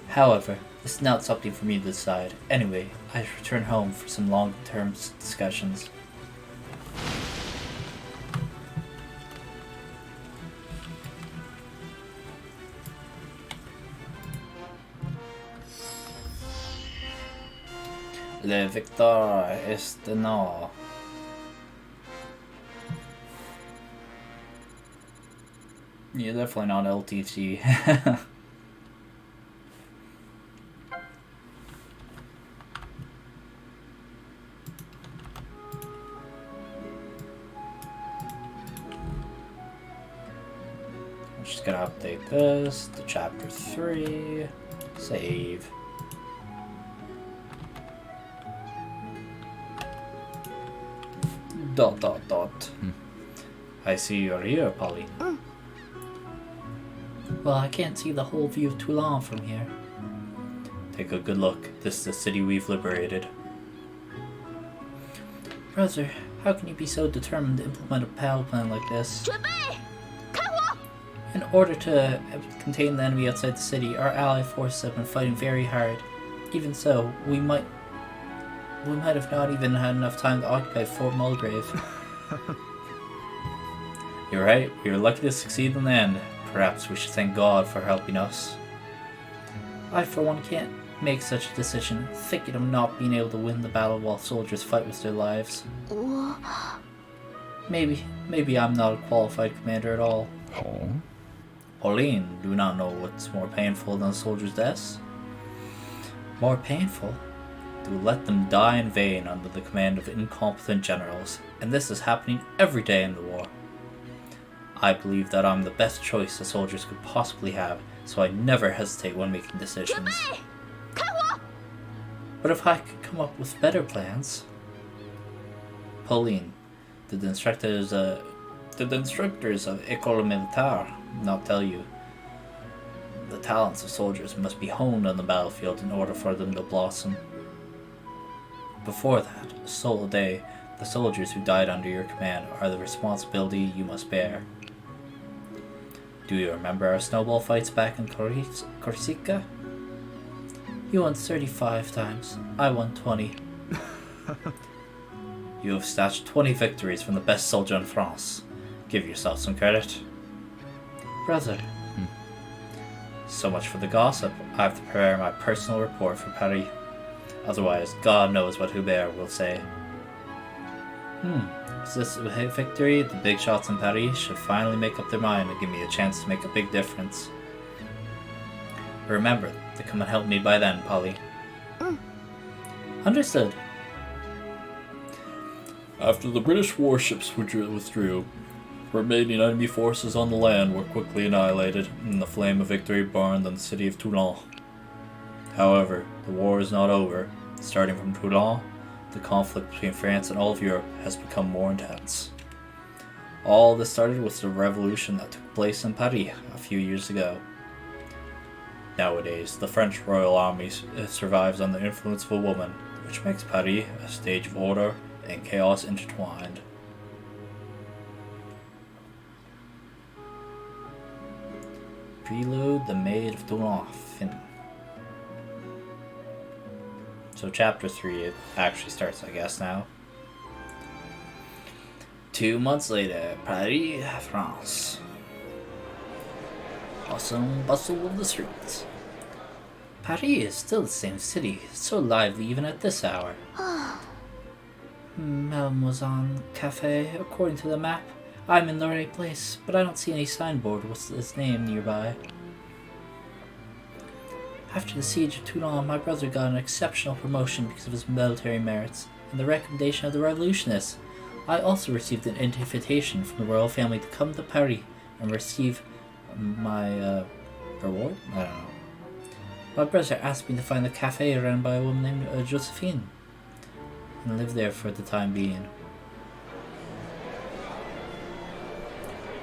However, this is not something for me to decide. Anyway, I should return home for some long-term discussions. Le victoire est de nous. Yeah, definitely not LTT. I'm just gonna update this to chapter 3. Save. Dot dot dot. I see you're here, Polly. Well, I can't see the whole view of Toulon from here. Take a good look. This is the city we've liberated. Brother, how can you be so determined to implement a battle plan like this? 准备，开火！ In order to contain the enemy outside the city, our allied forces have been fighting very hard. Even so, we might have not even had enough time to occupy Fort Mulgrave. You're right, we were lucky to succeed in the end. Perhaps we should thank God for helping us. I, for one, can't make such a decision, thinking of not being able to win the battle while soldiers fight with their lives. 我 Maybe I'm not a qualified commander at all. Oh. Pauline, do you not know what's more painful than a soldier's death? More painful? To let them die in vain under the command of incompetent generals, and this is happening every day in the war. I believe that I'm the best choice the soldiers could possibly have, so I never hesitate when making 准 decisions. 备，开火！ But if I could come up with better plans... Pauline, did the instructors of École Militaire not tell you? The talents of soldiers must be honed on the battlefield in order for them to blossom. Before that, sole day, the soldiers who died under your command are the responsibility you must bear. Do you remember our snowball fights back in Corsica? You won 35 times, I won 20. You have snatched 20 victories from the best soldier in France. Give yourself some credit. Brother, So much for the gossip. I have to prepare my personal report for Paris. Otherwise, God knows what Hubert will say. Is this a victory? The big shots in Paris should finally make up their mind and give me a chance to make a big difference. Remember to come and help me by then, Polly. Understood. After the British warships withdrew, remaining enemy forces on the land were quickly annihilated, and the flame of victory burned on the city of Toulon. However, the war is not over. Starting from Toulon, the conflict between France and all of Europe has become more intense. All this started with the revolution that took place in Paris a few years ago. Nowadays, the French Royal Army survives on the influence of a woman, which makes Paris a stage of order and chaos intertwined. Prelude, the Maid of Toulon. So chapter 3, it actually starts, I guess, now. 2 months later, Paris, France. Hustle and bustle of the streets. Paris is still the same city, so lively even at this hour. Malmaison Cafe, according to the map. I'm in the right place, but I don't see any signboard with its name nearby. After the siege of Toulon, my brother got an exceptional promotion because of his military merits and the recommendation of the revolutionists. I also received an invitation from the royal family to come to Paris and receive my reward? I don't know. My brother asked me to find a cafe run by a woman named Josephine and live there for the time being.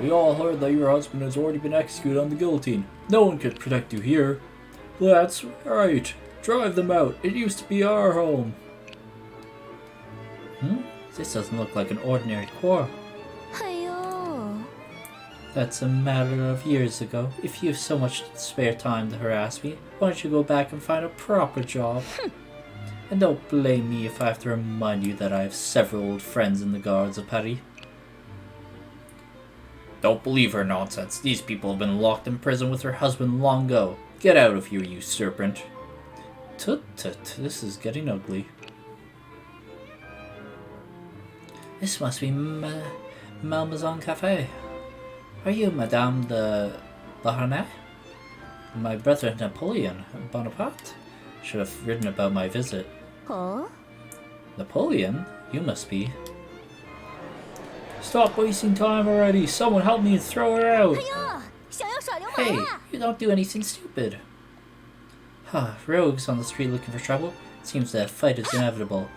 We all heard that your husband has already been executed on the guillotine. No one could protect you here. That's right. Drive them out. It used to be our home. This doesn't look like an ordinary quarrel. That's a matter of years ago. If you have so much spare time to harass me, why don't you go back and find a proper job? And don't blame me if I have to remind you that I have several old friends in the guards of Paris. Don't believe her nonsense. These people have been locked in prison with her husband long ago. Get out of here, you serpent. Tut tut, this is getting ugly. This must be Malmaison Cafe. Are you Madame de Beauharnais? My brother Napoleon Bonaparte should have written about my visit. Oh? Napoleon? You must be. Stop wasting time already! Someone help me and throw her out! Hey, you don't do anything stupid. Rogues on the street looking for trouble? Seems that a fight is inevitable.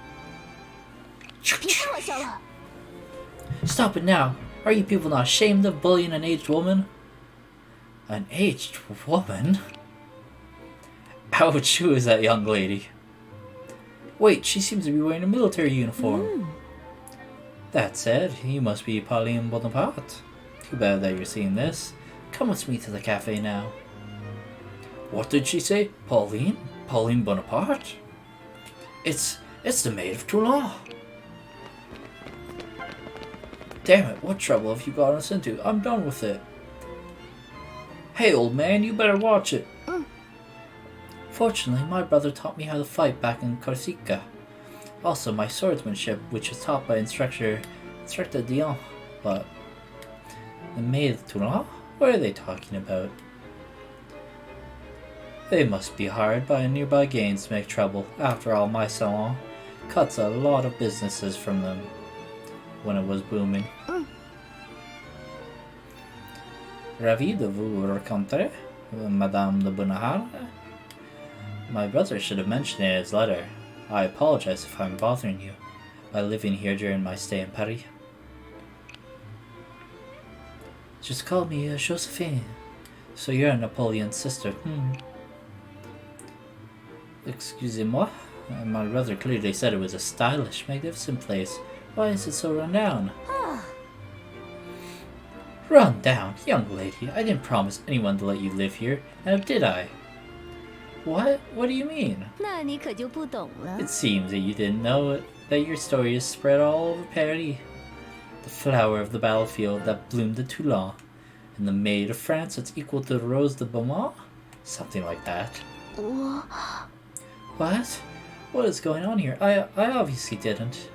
Stop it now! Are you people not ashamed of bullying an aged woman? An aged woman? Ouch, who is that young lady? Wait, she seems to be wearing a military uniform. That's it, you must be Pauline Bonaparte. Too bad that you're seeing this. Come with me to the cafe now. What did she say? Pauline? Pauline Bonaparte? It's the Maid of Toulon. Damn it, what trouble have you got us into? I'm done with it. Hey old man, you better watch it. Fortunately, my brother taught me how to fight back in Corsica. Also, my swordsmanship, which was taught by Instructor Dion. But the Maid of Toulon? What are they talking about? They must be hired by nearby gangs to make trouble. After all, my salon cuts a lot of businesses from them when it was booming. Ravi de vous rencontrer, Madame de Bonahar. My brother should have mentioned it in his letter. I apologize if I'm bothering you by living here during my stay in Paris. Just call me Josephine. So you're Napoleon's sister, Excusez-moi. My brother clearly said it was a stylish, magnificent place. Why is it so run down? Run down? Young lady, I didn't promise anyone to let you live here. Now did I? What? What do you mean? It seems that you didn't know it, that your story is spread all over Paris. The flower of the battlefield that bloomed at Toulon, and the Maid of France that's equal to Rose de Beaumont? Something like that. 我 What? What is going on here? I obviously didn't.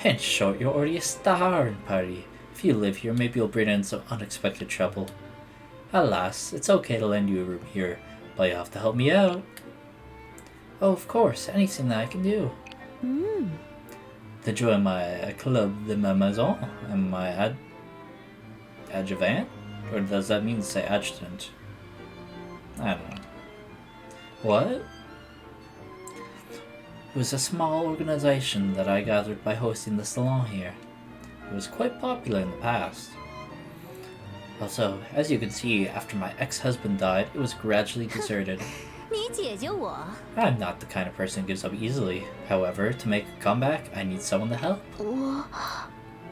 In short, you're already a star in Paris. If you live here, maybe you'll bring in some unexpected trouble. Alas, it's okay to lend you a room here, but you have to help me out. Oh, of course, anything that I can do. To join my club de ma maison and my adjuvant? Or does that mean to say adjutant? I don't know. What? It was a small organization that I gathered by hosting the salon here. It was quite popular in the past. Also, as you can see, after my ex-husband died, it was gradually deserted. 你解救我， I'm not the kind of person who gives up easily. However, to make a comeback, I need someone to help. 我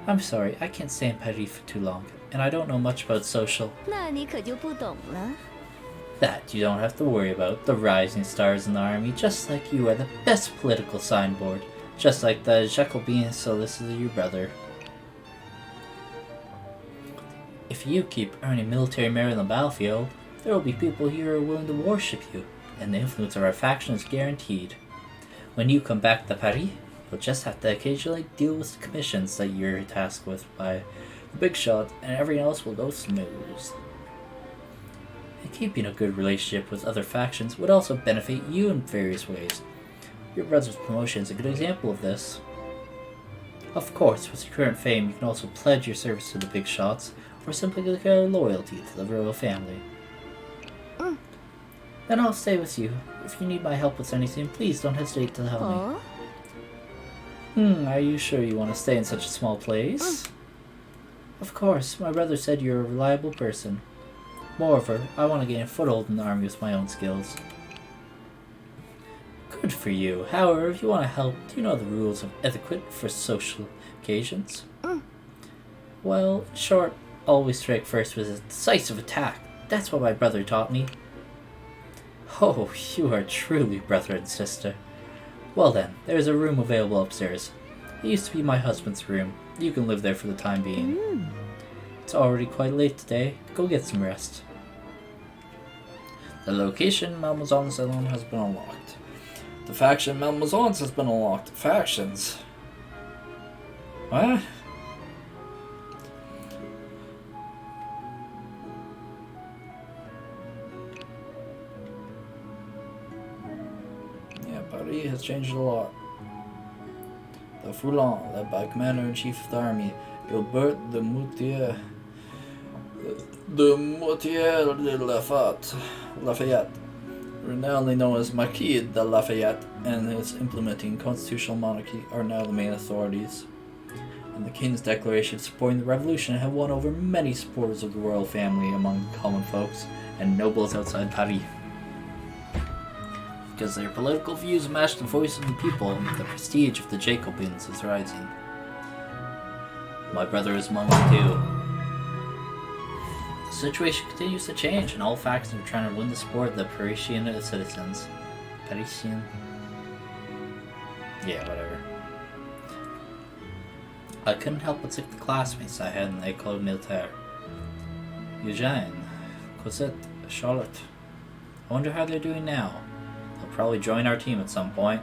I'm sorry, I can't stay in Paris for too long, and I don't know much about social. 那你可就不懂了。 That you don't have to worry about. The rising stars in the army, just like you, are the best political signboard. Just like the Jacobin solicitor your brother. If you keep earning military merit on the battlefield, there will be people here who are willing to worship you, and the influence of our faction is guaranteed. When you come back to Paris, you'll just have to occasionally deal with the commissions that you're tasked with by the big shot, and everything else will go smooth. And keeping a good relationship with other factions would also benefit you in various ways. Your brother's promotion is a good example of this. Of course, with your current fame, you can also pledge your service to the big shots, or simply declare loyalty to the royal family. Then I'll stay with you. If you need my help with anything, please don't hesitate to tell me. 哦， Are you sure you want to stay in such a small place? Of course, my brother said you're a reliable person. Moreover, I want to gain a foothold in the army with my own skills. Good for you. However, if you want to help, do you know the rules of etiquette for social occasions? Well, in short, always strike first with a decisive attack. That's what my brother taught me. Oh, you are truly brother and sister. Well then, there's a room available upstairs. It used to be my husband's room. You can live there for the time being. It's already quite late today. Go get some rest. The location, Malmaison's salon, has been unlocked. The faction, Malmaison's, has been unlocked. Factions. What? Yeah, Paris has changed a lot. The Toulon, led by Commander-in-Chief of the Army, Gilbert de Moutier de Lafayette, renownedly known as Marquis de Lafayette, and his implementing constitutional monarchy are now the main authorities. And the King's declaration supporting the revolution have won over many supporters of the royal family among common folks and nobles outside Paris. Because their political views match the voice of the people, the prestige of the Jacobins is rising. My brother is among them too. The situation continues to change, and all factions are trying to win the support of the Parisian citizens. Parisian? Yeah, whatever. I couldn't help but think the classmates I had in the École Militaire. Eugène, Cosette, Charlotte. I wonder how they're doing now. They'll probably join our team at some point.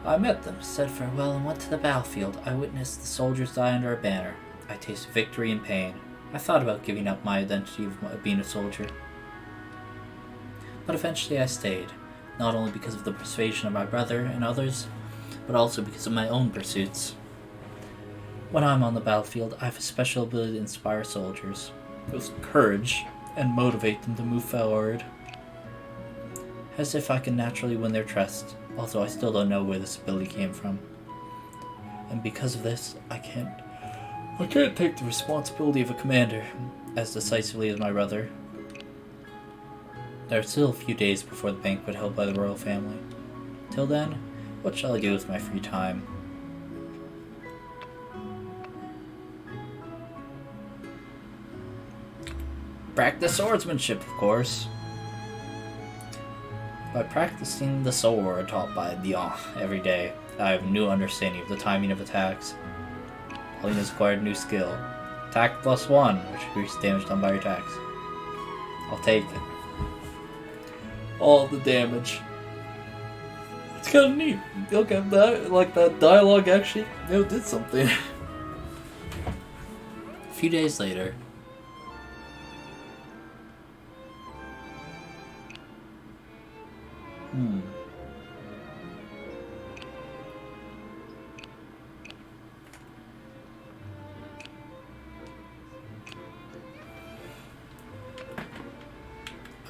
I met them, said farewell, and went to the battlefield. I witnessed the soldiers die under a banner. I tasted victory and pain. I thought about giving up my identity of being a soldier. But eventually I stayed, not only because of the persuasion of my brother and others, but also because of my own pursuits. When I'm on the battlefield, I have a special ability to inspire soldiers, with courage, and motivate them to move forward. As if I can naturally win their trust, although I still don't know where this ability came from. And because of this, I can't take the responsibility of a commander as decisively as my brother. There are still a few days before the banquet held by the royal family. Till then, what shall I do with my free time? Practice swordsmanship, of course. By practicing the sword taught by Dion every day, I have a new understanding of the timing of attacks. Pauline has acquired a new skill. Attack +1, which increases damage done by your attacks. I'll take it. All the damage. It's kind of neat. Okay, that dialogue actually, did something. A few days later.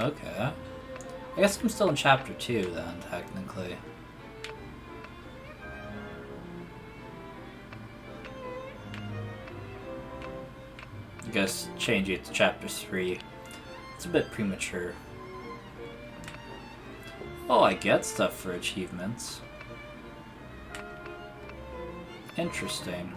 Okay. I guess I'm still in chapter 2 then, technically. I guess change it to chapter 3. It's a bit premature. Oh, I get stuff for achievements. Interesting.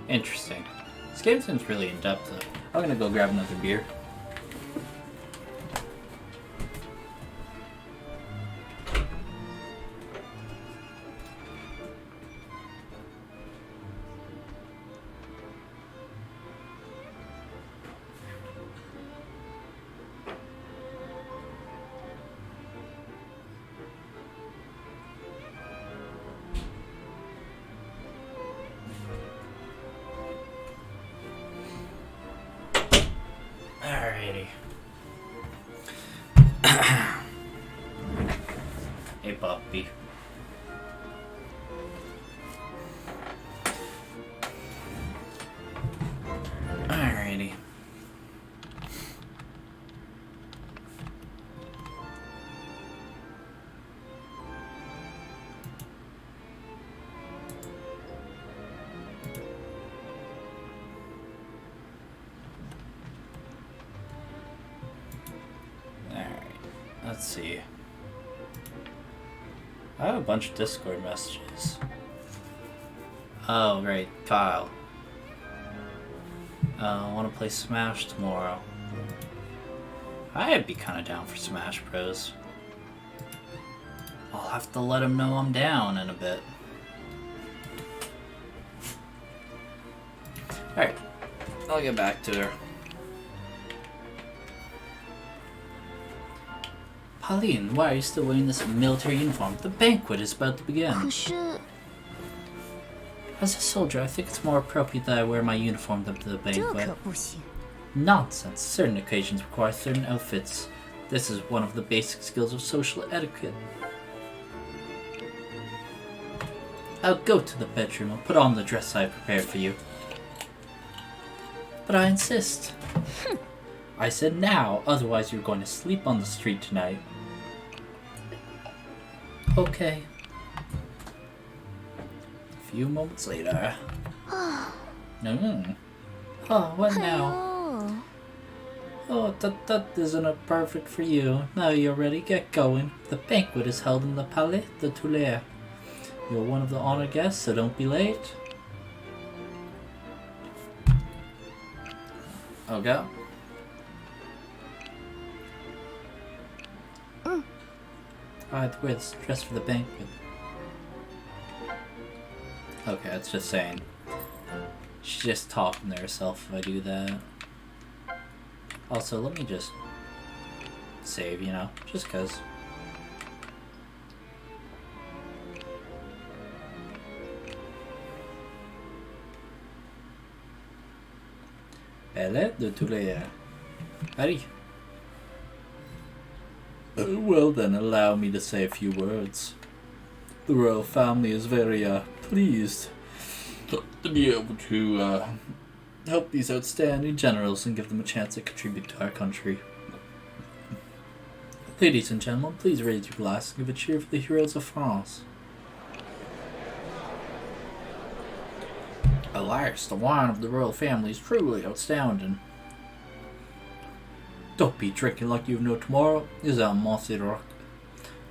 Interesting. This game seems really in-depth though. I'm gonna go grab another beer. Alrighty. Hey, puppy. Alrighty. Let's see. I have a bunch of Discord messages. Oh, right, Kyle. I want to play Smash tomorrow. I'd be kind of down for Smash Bros. I'll have to let him know I'm down in a bit. Alright, I'll get back to her. Pauline, why are you still wearing this military uniform? The banquet is about to begin. 可是 As a soldier, I think it's more appropriate that I wear my uniform to the 这 banquet. 可不行。 Nonsense. Certain occasions require certain outfits. This is one of the basic skills of social etiquette. I'll go to the bedroom and put on the dress I prepared for you. But I insist. I said now, otherwise you're going to sleep on the street tonight. Okay. A few moments later. Oh, what now? 哦， Oh, that isn't perfect for you. Now you're ready, get going. The banquet is held in the Palais de Toulon. You're one of the honored guests, so don't be late. Okay. I have to wear this dress for the banquet. Okay, it's just saying. She's just talking to herself if I do that. Also, let me just save, you know, just cause. Palais de Toulon. Howdy. Well then, allow me to say a few words. The royal family is very, pleased to be able to, help these outstanding generals and give them a chance to contribute to our country. Ladies and gentlemen, please raise your glass and give a cheer for the heroes of France. Alas, the wine of the royal family is truly outstanding. Don't be drinking like you have no tomorrow. Is that Monsieur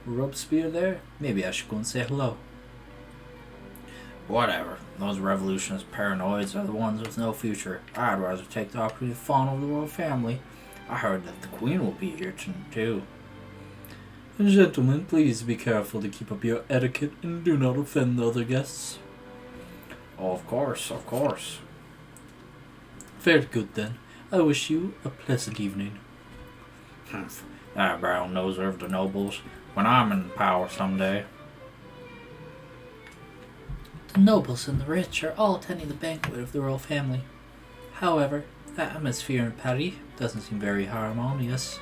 Robespierre there? Maybe I should go and say hello. Whatever. Those revolutionist paranoids are the ones with no future. I'd rather take the opportunity to fawn over the royal family. I heard that the Queen will be here too. Gentlemen, please be careful to keep up your etiquette and do not offend the other guests. Oh, of course, of course. Very good then. I wish you a pleasant evening. Humph. That brown noser of the nobles. When I'm in power someday. The nobles and the rich are all attending the banquet of the royal family. However, the atmosphere in Paris doesn't seem very harmonious.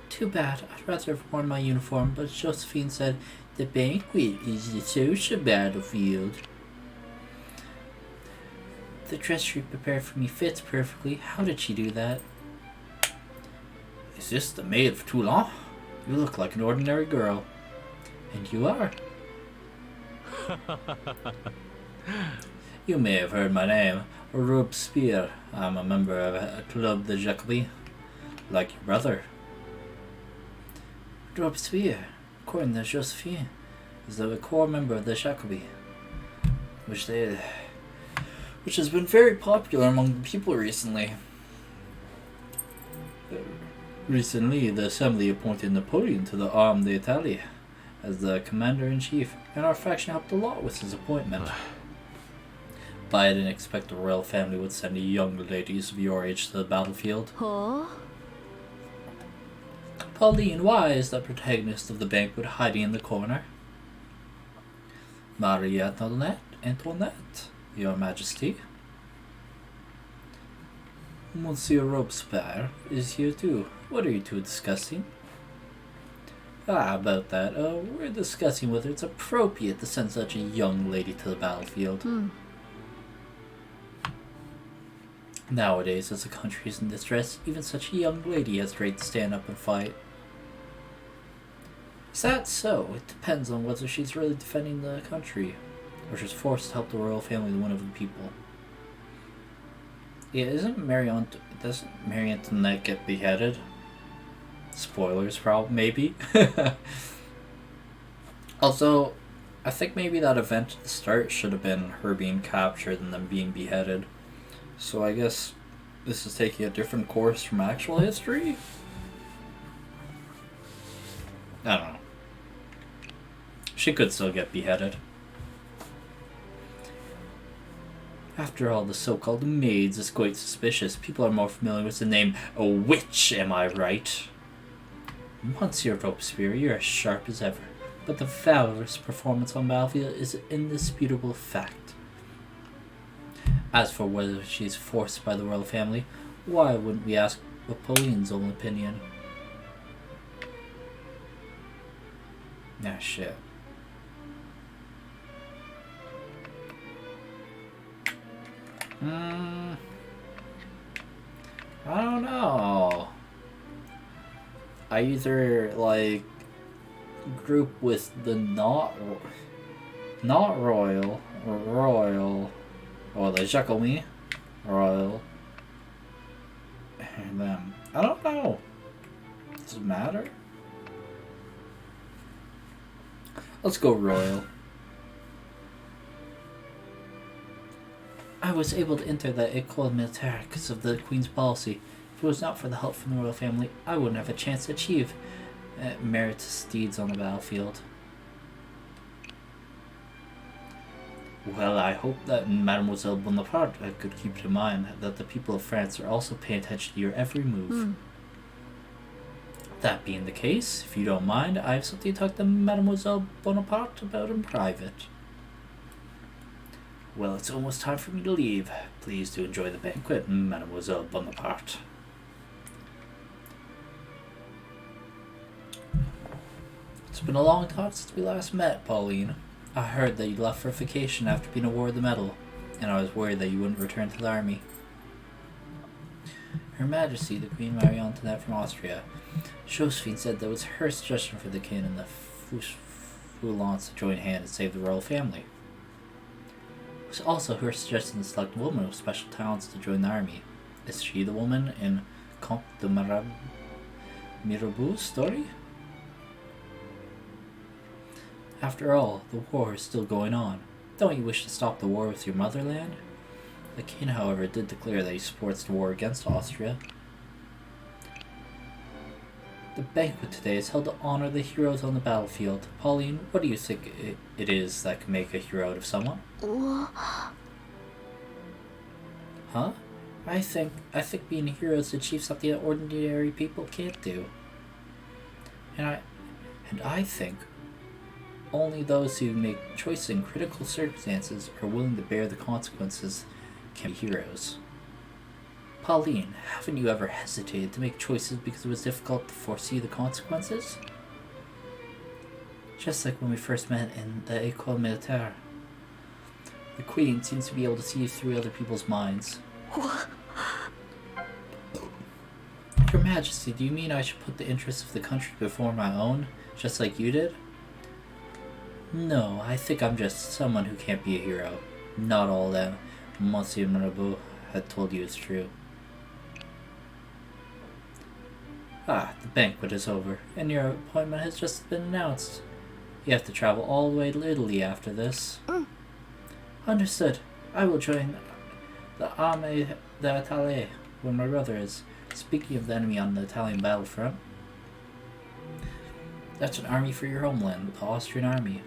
Too bad. I'd rather have worn my uniform, but Josephine said the banquet is the social battlefield. The dress she prepared for me fits perfectly. How did she do that? Is this the Maid of Toulon? You look like an ordinary girl. And you are. You may have heard my name, Robespierre. I'm a member of a Club de Jacobin, like your brother. Robespierre, according to Josephine, is a core member of the Jacobin, which has been very popular among the people recently. Recently, the Assembly appointed Napoleon to the Arme d'Italie as the commander-in-chief, and our faction helped a lot with his appointment. But I didn't expect the royal family would send young ladies of your age to the battlefield. Oh? Pauline, why is the protagonist of the banquet hiding in the corner? Marie Antoinette, your majesty. Monsieur Robespierre is here too. What are you two discussing? About that. We're discussing whether it's appropriate to send such a young lady to the battlefield. Nowadays, as the country is in distress, even such a young lady has the right to stand up and fight. Is that so? It depends on whether she's really defending the country, or she's forced to help the royal family to win over the people. Yeah, doesn't Marie Antoinette get beheaded? Spoilers, probably, maybe. Also, I think maybe that event at the start should have been her being captured and then being beheaded. So I guess this is taking a different course from actual history? I don't know. She could still get beheaded. After all, the so-called maids is quite suspicious. People are more familiar with the name a witch, am I right? Monsieur Robespierre, you're as sharp as ever, but the valorous performance on battlefield is an indisputable fact. As for whether she is forced by the royal family, why wouldn't we ask Napoleon's own opinion? Ah, shit. I don't know. I either like group with the not royal or royal, or the Jacobin royal, and them. I don't know. Does it matter? Let's go royal. I was able to enter the École Militaire because of the Queen's policy. If it was not for the help from the royal family, I wouldn't have a chance to achieve meritorious deeds on the battlefield. Well, I hope that Mademoiselle Bonaparte could keep in mind that the people of France are also paying attention to your every move. That being the case, if you don't mind, I have something to talk to Mademoiselle Bonaparte about in private. Well, it's almost time for me to leave. Please do enjoy the banquet, Mademoiselle Bonaparte. It's been a long time since we last met, Pauline. I heard that you left for vacation after being awarded the medal, and I was worried that you wouldn't return to the army. Her Majesty, the Queen Marie Antoinette from Austria, Josephine said that it was her suggestion for the king and the Foulons to join hands and save the royal family. It was also her suggestion to select a woman with special talents to join the army. Is she the woman in Comte de Mirabeau's story? After all, the war is still going on. Don't you wish to stop the war with your motherland? The king, however, did declare that he supports the war against Austria. The banquet today is held to honor the heroes on the battlefield. Pauline, what do you think it is that can make a hero out of someone? Huh? I think being a hero is to achieve something that ordinary people can't do. And I think only those who make choices in critical circumstances are willing to bear the consequences can be heroes. Pauline, haven't you ever hesitated to make choices because it was difficult to foresee the consequences? Just like when we first met in the École Militaire. The Queen seems to be able to see through other people's minds. Your Majesty, do you mean I should put the interests of the country before my own, just like you did? No, I think I'm just someone who can't be a hero. Not all that Monsieur Mirabeau had told you is true. Ah, the banquet is over, and your appointment has just been announced. You have to travel all the way to Italy after this. Understood. I will join the Armée d'Italie, where my brother is. Speaking of the enemy on the Italian battlefront, that's an army for your homeland, the Austrian army.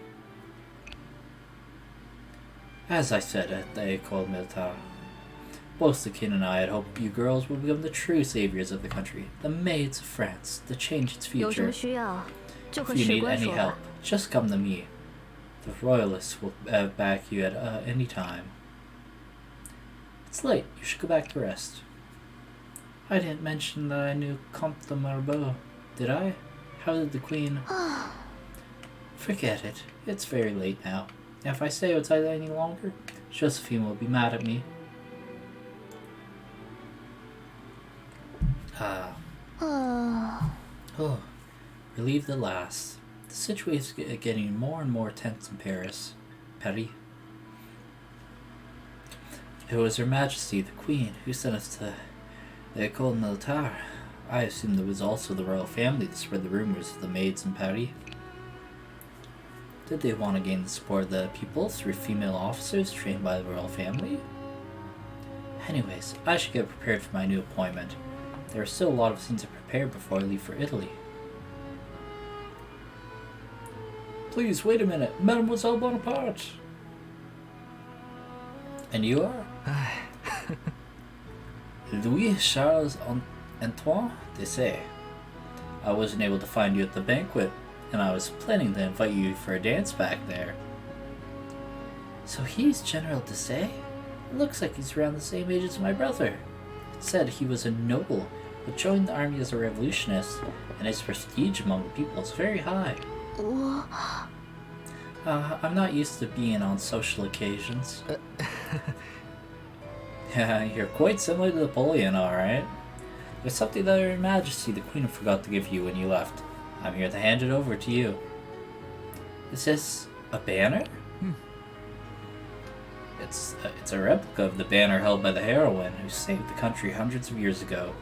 As I said at the École Militaire, both the king and I had hoped you girls would become the true saviors of the country, the maids of France, to change its future. If you need any help, just come to me. The royalists will back you at any time. It's late. You should go back to rest. I didn't mention that I knew Comte de Mirabeau, did I? How did the Queen... Forget it. It's very late now. If I stay outside any longer, Josephine will be mad at me. Oh, relieved at last. The situation is getting more and more tense in Paris. Paris. It was Her Majesty, the Queen, who sent us to the École Militaire. I assumed it was also the royal family to spread the rumors of the maids in Paris. Did they want to gain the support of the people through female officers trained by the royal family? Anyways, I should get prepared for my new appointment. There are still a lot of things to prepare before I leave for Italy. Please, wait a minute. Mademoiselle Bonaparte! And you are? Louis Charles Antoine Dessay. I wasn't able to find you at the banquet, and I was planning to invite you for a dance back there. So he's General Dessay? It looks like he's around the same age as my brother. It said he was a noble, but joined the army as a revolutionist, and his prestige among the people is very high. I'm not used to being on social occasions. Yeah, you're quite similar to Napoleon, alright. There's something that Her Majesty the Queen forgot to give you when you left. I'm here to hand it over to you. Is this a banner? It's a replica of the banner held by the heroine who saved the country hundreds of years ago.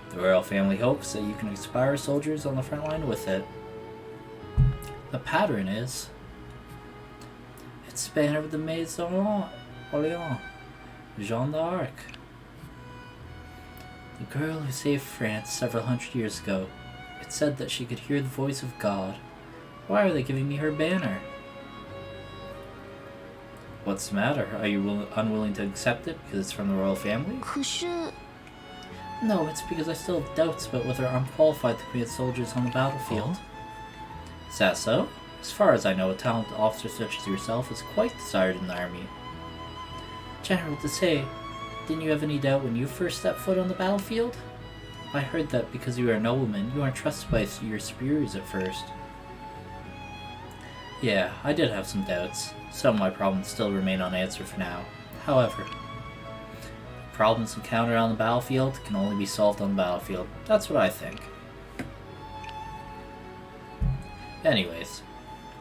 The royal family hopes that you can inspire soldiers on the front line with it. The pattern is... It's the banner of the Maid d'Orléans, Jeanne d'Arc. The girl who saved France several hundred years ago. It said that she could hear the voice of God. Why are they giving me her banner? What's the matter? Are you unwilling to accept it because it's from the royal family? No, it's because I still have doubts about whether I'm qualified to command soldiers on the battlefield. Is that so? As far as I know, a talented officer such as yourself is quite desired in the army. General Dessay, didn't you have any doubt when you first stepped foot on the battlefield? I heard that because you are a nobleman, you aren't trusted by your superiors at first. Yeah, I did have some doubts. Some of my problems still remain unanswered for now. However, problems encountered on the battlefield can only be solved on the battlefield. That's what I think. Anyways,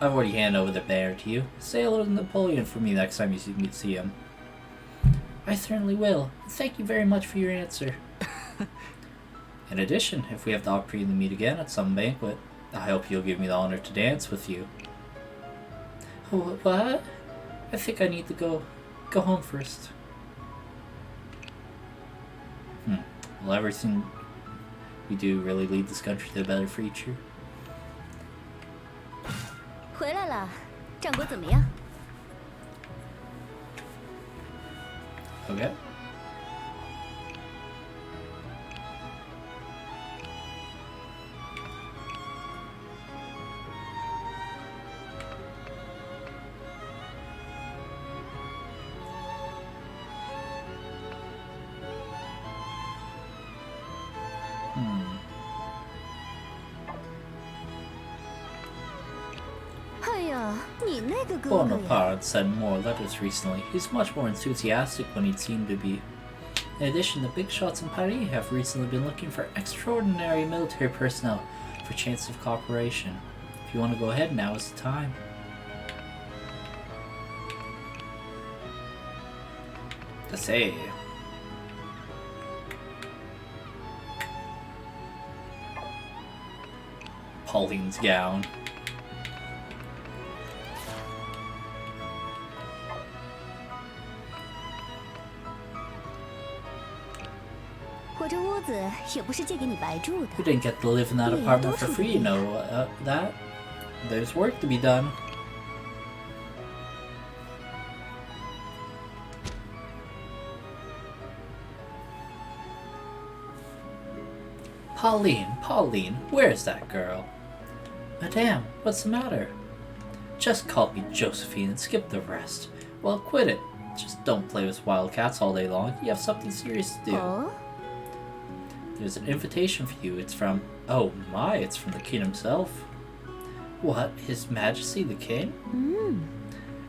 I've already handed over the banner to you. Say hello to Napoleon for me next time you see him. I certainly will. Thank you very much for your answer. In addition, if we have the opportunity to meet again at some banquet, I hope you'll give me the honor to dance with you. Oh, what? I think I need to go home first. Will everything we do really lead this country to a better future? 回来了，战果怎么样？ Okay. Bonaparte sent more letters recently. He's much more enthusiastic when he'd seemed to be. In addition, the big shots in Paris have recently been looking for extraordinary military personnel for chance of cooperation. If you want to go ahead, now is the time. To say. Pauline's gown. 我这屋子也不是借给你白住的。 You didn't get to live in that apartment for free, you know that. There's work to be done. Pauline, where's that girl? Madame, what's the matter? Just call me Josephine and skip the rest. Well, quit it. Just don't play with wildcats all day long. You have something serious to do. Oh? There's an invitation for you. It's from... Oh my, it's from the king himself. What? His Majesty the King?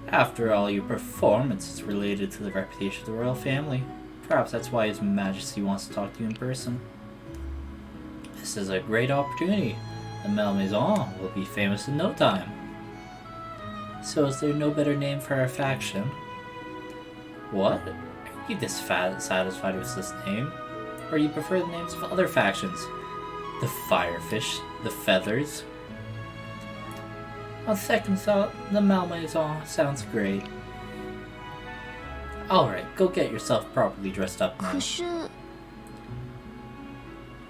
After all, your performance is related to the reputation of the royal family. Perhaps that's why His Majesty wants to talk to you in person. This is a great opportunity. The Malmaison will be famous in no time. So is there no better name for our faction? What? Are you dissatisfied with this name? Or you prefer the names of other factions? The Firefish, the Feathers. On second thought, the Malmaison sounds great. Alright, go get yourself properly dressed up now. 可是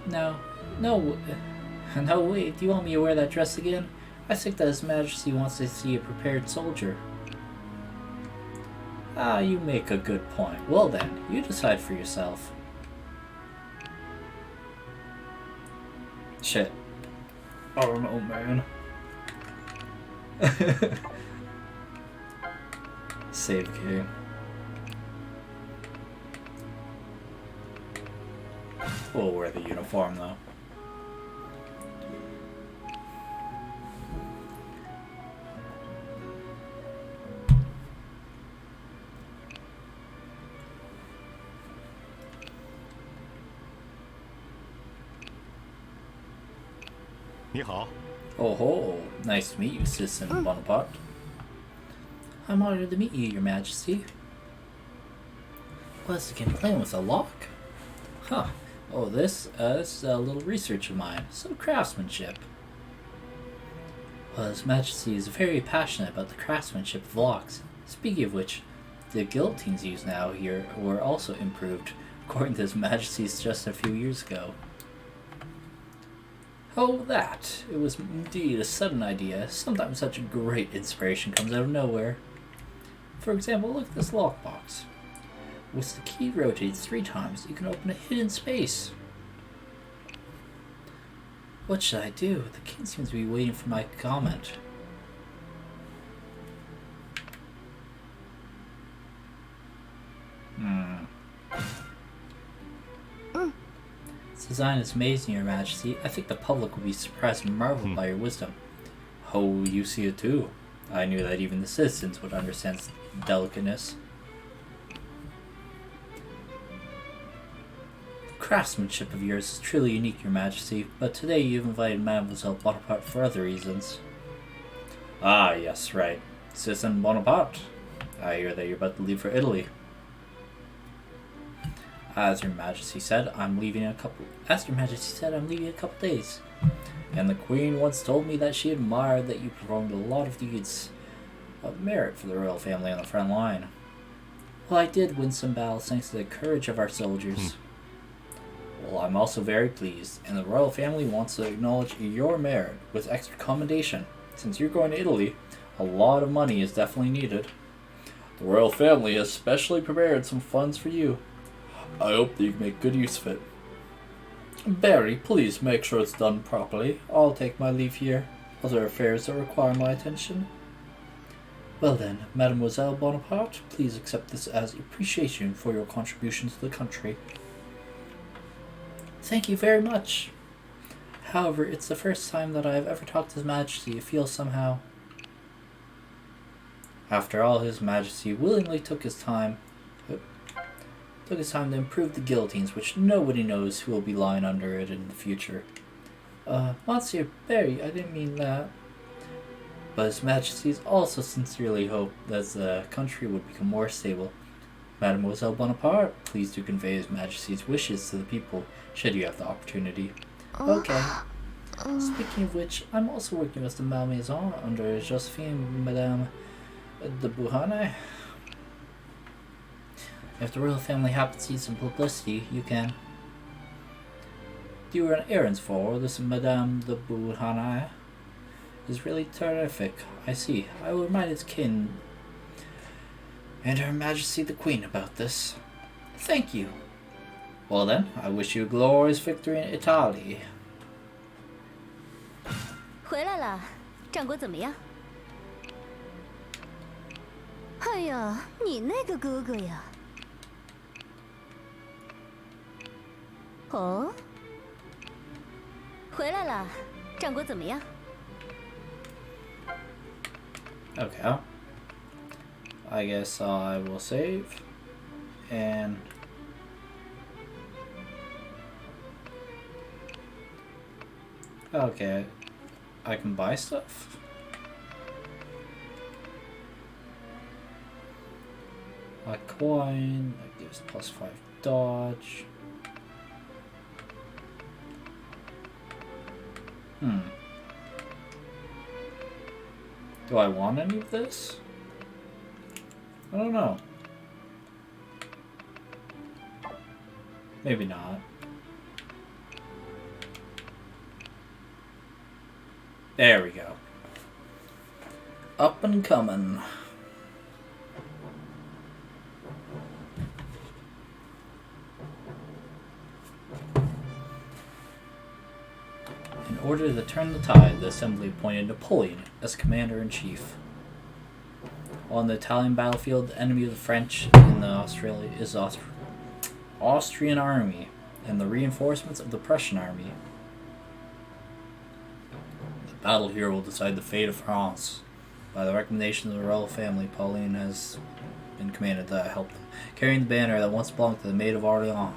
No, wait, do you want me to wear that dress again? I think that His Majesty wants to see a prepared soldier. Ah, you make a good point. Well then, you decide for yourself. Shit. I don't know, man. Save game. We'll wear the uniform though. Oh ho, nice to meet you, Citizen Bonaparte. I'm honored to meet you, Your Majesty. What's again playing with a lock? Huh. Oh, this is a little research of mine. Some craftsmanship. Well, His Majesty is very passionate about the craftsmanship of locks. Speaking of which, the guillotines used now here were also improved, according to His Majesty's just a few years ago. Oh, that. It was indeed a sudden idea. Sometimes such a great inspiration comes out of nowhere. For example, look at this lockbox. With the key rotated 3 times, you can open a hidden space. What should I do? The king seems to be waiting for my comment. This design is amazing, Your Majesty. I think the public will be surprised and marveled by your wisdom. Oh, you see it too. I knew that even the citizens would understand its delicateness. The craftsmanship of yours is truly unique, Your Majesty, but today you've invited Mademoiselle Bonaparte for other reasons. Ah, yes, right. Citizen Bonaparte. I hear that you're about to leave for Italy. As Your Majesty said, I'm leaving in a couple days. And the Queen once told me that she admired that you performed a lot of deeds of merit for the royal family on the front line. Well, I did win some battles thanks to the courage of our soldiers. Well, I'm also very pleased, and the royal family wants to acknowledge your merit with extra commendation. Since you're going to Italy, a lot of money is definitely needed. The royal family has specially prepared some funds for you. I hope that you can make good use of it. Barry, please make sure it's done properly. I'll take my leave here. Other affairs that require my attention. Well then, Mademoiselle Bonaparte, please accept this as appreciation for your contributions to the country. Thank you very much. However, it's the first time that I have ever talked to His Majesty. It feels somehow... After all, His Majesty willingly took his time to improve the guillotines, which nobody knows who will be lying under it in the future. Monsieur Barry, I didn't mean that. But His Majesty also sincerely hoped that the country would become more stable. Mademoiselle Bonaparte, please do convey His Majesty's wishes to the people, should you have the opportunity. Okay. Speaking of which, I'm also working with the Malmaison under Josephine Madame de Beauharnais. If the royal family happens to see some publicity, you can. You run errands for this Madame de Beauharnais is really terrific. I see. I will remind its kin and Her Majesty the Queen about this. Thank you. Well then, I wish you a glorious victory in Italy. 回来了，战果怎么样？哎呀，你那个哥哥呀！哦，回来了，战果怎么样？ Okay. I guess I will save. And... Okay. I can buy stuff? A coin. That gives +5 dodge. Do I want any of this? I don't know. Maybe not. There we go. Up and coming. In order to turn the tide, the Assembly appointed Napoleon as Commander-in-Chief. On the Italian battlefield, the enemy of the French in the Austrian army and the reinforcements of the Prussian army. The battle here will decide the fate of France. By the recommendation of the royal family, Pauline has been commanded to help them. Carrying the banner that once belonged to the Maid of Orleans,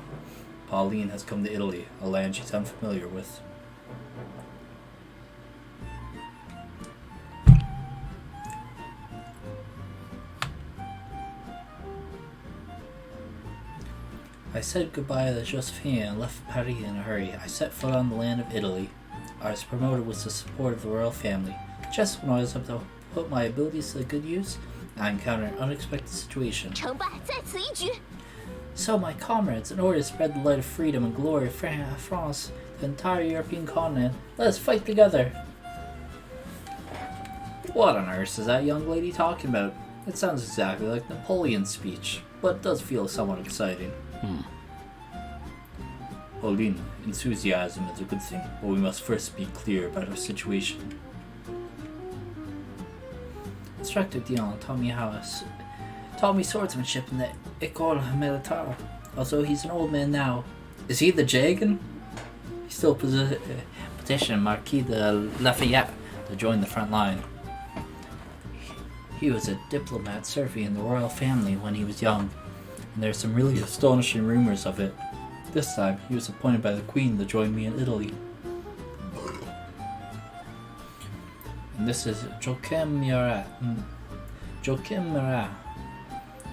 Pauline has come to Italy, a land she's unfamiliar with. I said goodbye to Josephine and left Paris in a hurry. I set foot on the land of Italy. I was promoted with the support of the royal family. Just when I was about to put my abilities to good use, I encountered an unexpected situation. 成败在此一举。 So, my comrades, in order to spread the light of freedom and glory of France to the entire European continent, let us fight together. What on earth is that young lady talking about? It sounds exactly like Napoleon's speech, but it does feel somewhat exciting. Pauline, enthusiasm is a good thing, but we must first be clear about our situation. Instructor Dion taught me swordsmanship in the École Militaire. Although he's an old man now. Is he the Jagan? He still petitioned Marquis de Lafayette to join the front line. He was a diplomat serving in the royal family when he was young, and there's some really astonishing rumors of it. This time, he was appointed by the Queen to join me in Italy. And this is Joachim Murat.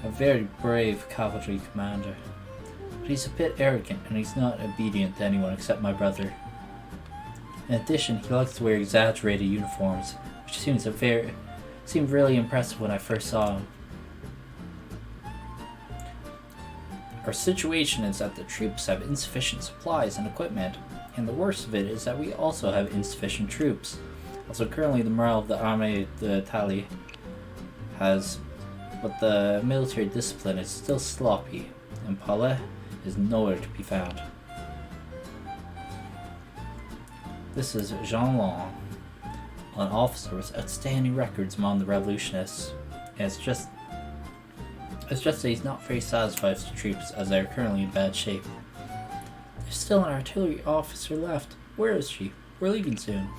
A very brave cavalry commander. But he's a bit arrogant, and he's not obedient to anyone except my brother. In addition, he likes to wear exaggerated uniforms, which seems Seemed really impressive when I first saw him. Our situation is that the troops have insufficient supplies and equipment, and the worst of it is that we also have insufficient troops. Also, currently the morale of the Armée d'Italie but the military discipline is still sloppy, and Palais is nowhere to be found. This is Jean Long, an officer with outstanding records among the revolutionists, and it's just that he's not very satisfied with the troops as they are currently in bad shape. There's still an artillery officer left. Where is she? We're leaving soon.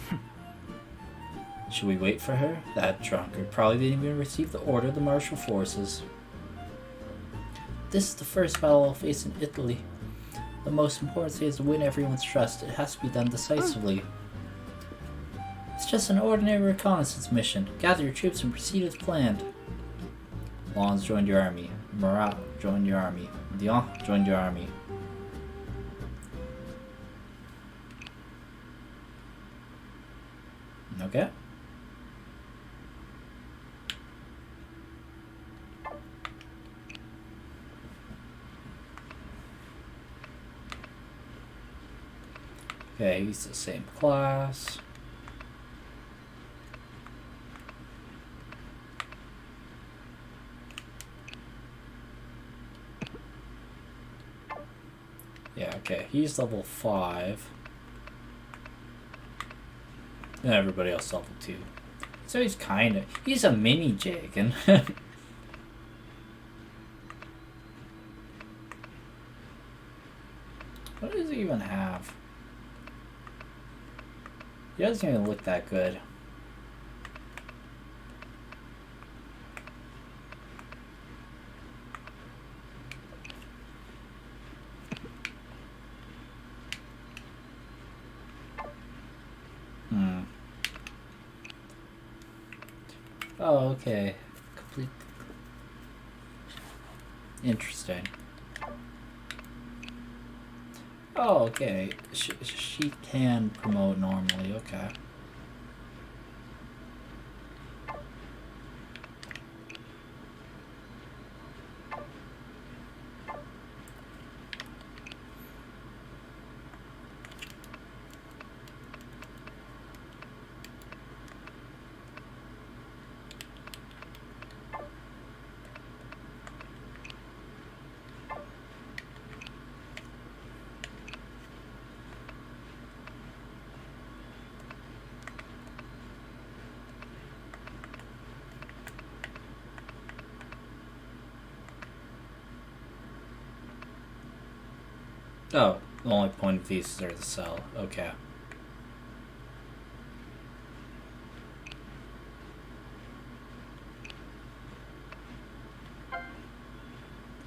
Should we wait for her? That drunkard probably didn't even receive the order of the martial forces. This is the first battle I'll face in Italy. The most important thing is to win everyone's trust. It has to be done decisively. It's just an ordinary reconnaissance mission. Gather your troops and proceed as planned. Lons joined your army. Marat joined your army. Dion joined your army. Okay. Okay, he's the same class. Yeah, okay, he's level 5. And everybody else level 2. So he's a mini Jagan. What does he even have? He doesn't even look that good. Oh, okay. Complete. Interesting. Oh, okay. She can promote normally, okay. Oh, the only point of these are the cell. Okay.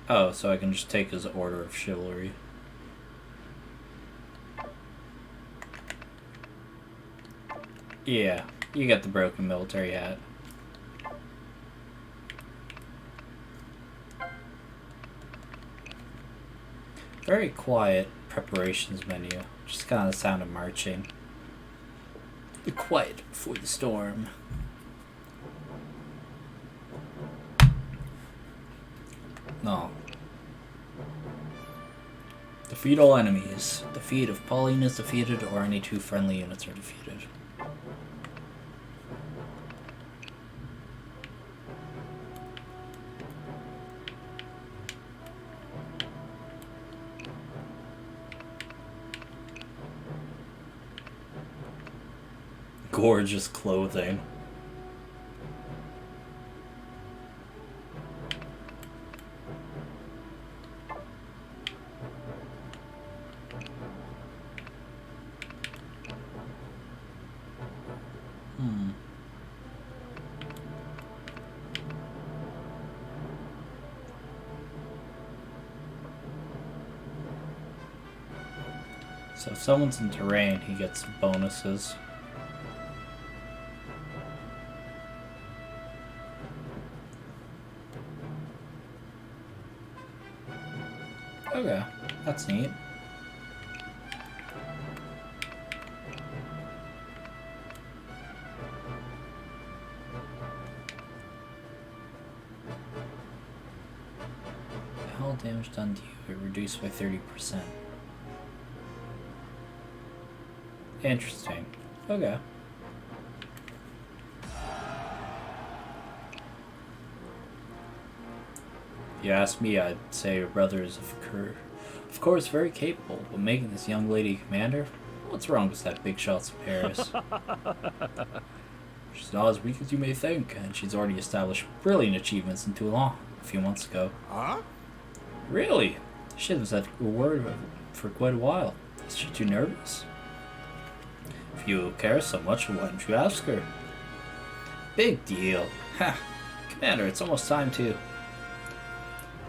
Oh, so I can just take his order of chivalry. Yeah, you got the broken military hat. Very quiet preparations menu. Just kind of the sound of marching. The quiet before the storm. No. Defeat all enemies. Defeat if Pauline is defeated or any 2 friendly units are defeated. Gorgeous clothing. So if someone's in terrain, he gets bonuses. Okay, that's neat. all damage done to you, it reduced by 30%. Interesting. Okay. If you ask me, I'd say your brother is of course very capable, but making this young lady commander? What's wrong with that big shots of Paris? She's not as weak as you may think, and she's already established brilliant achievements in Toulon a few months ago. Huh? Really? She hasn't said a word for quite a while. Is she too nervous? If you care so much, why don't you ask her? Big deal. Ha! Commander, it's almost time to...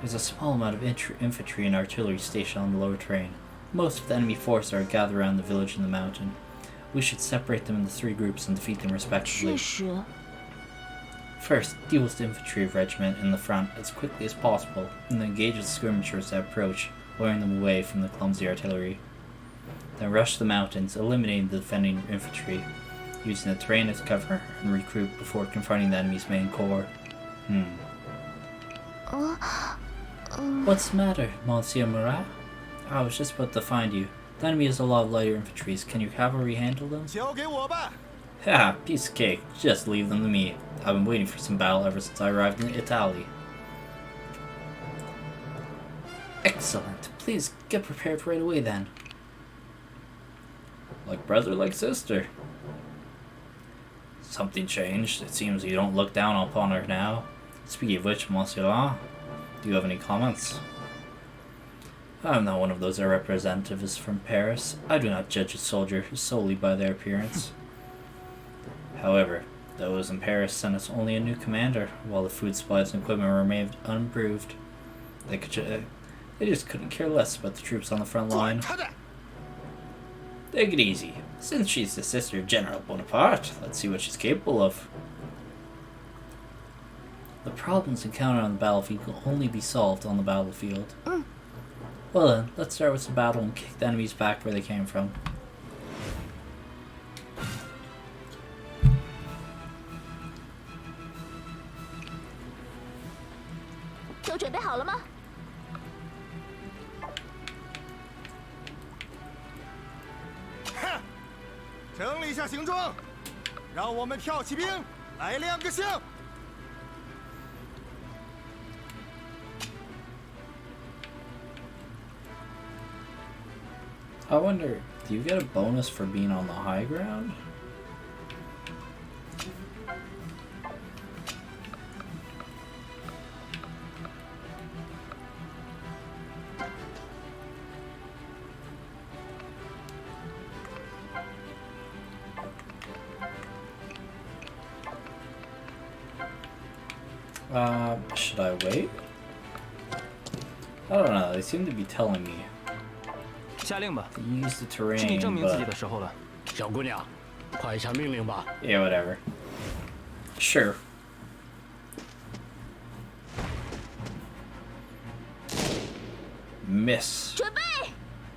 There's a small amount of infantry and artillery stationed on the lower terrain. Most of the enemy forces are gathered around the village in the mountain. We should separate them into 3 groups and defeat them respectively. 确实， First, deal with the infantry regiment in the front as quickly as possible, and then engage the skirmishers that approach, luring them away from the clumsy artillery. Then rush the mountains, eliminating the defending infantry, using the terrain as cover, and recruit before confronting the enemy's main corps. What's the matter, Monsieur Murat? I was just about to find you. The enemy has a lot of lighter infantry. Can your cavalry handle them? 交给我吧。 Ha! Piece of cake. Just leave them to me. I've been waiting for some battle ever since I arrived in Italy. Excellent. Please get prepared right away then. Like brother, like sister. Something changed. It seems you don't look down upon her now. Speaking of which, Monsieur, do you have any comments? I'm not one of those representatives from Paris. I do not judge a soldier solely by their appearance. However, those in Paris sent us only a new commander, while the food supplies and equipment remained unimproved. They just couldn't care less about the troops on the front line. Take it easy. Since she's the sister of General Bonaparte, let's see what she's capable of. The problems encountered on the battlefield can only be solved on the battlefield. Well then, let's start with some battle and kick the enemies back where they came from. 都准备好了吗？ 整理一下行装，让我们跳起兵来亮个相。 I wonder, do you get a bonus for being on the high ground? Should I wait? I don't know, they seem to be telling me 下令吧， to use the 是你 terrain, 证明自己 but 的时候了。 小姑娘，快下命令吧。 yeah, whatever. Sure. Miss. 准备，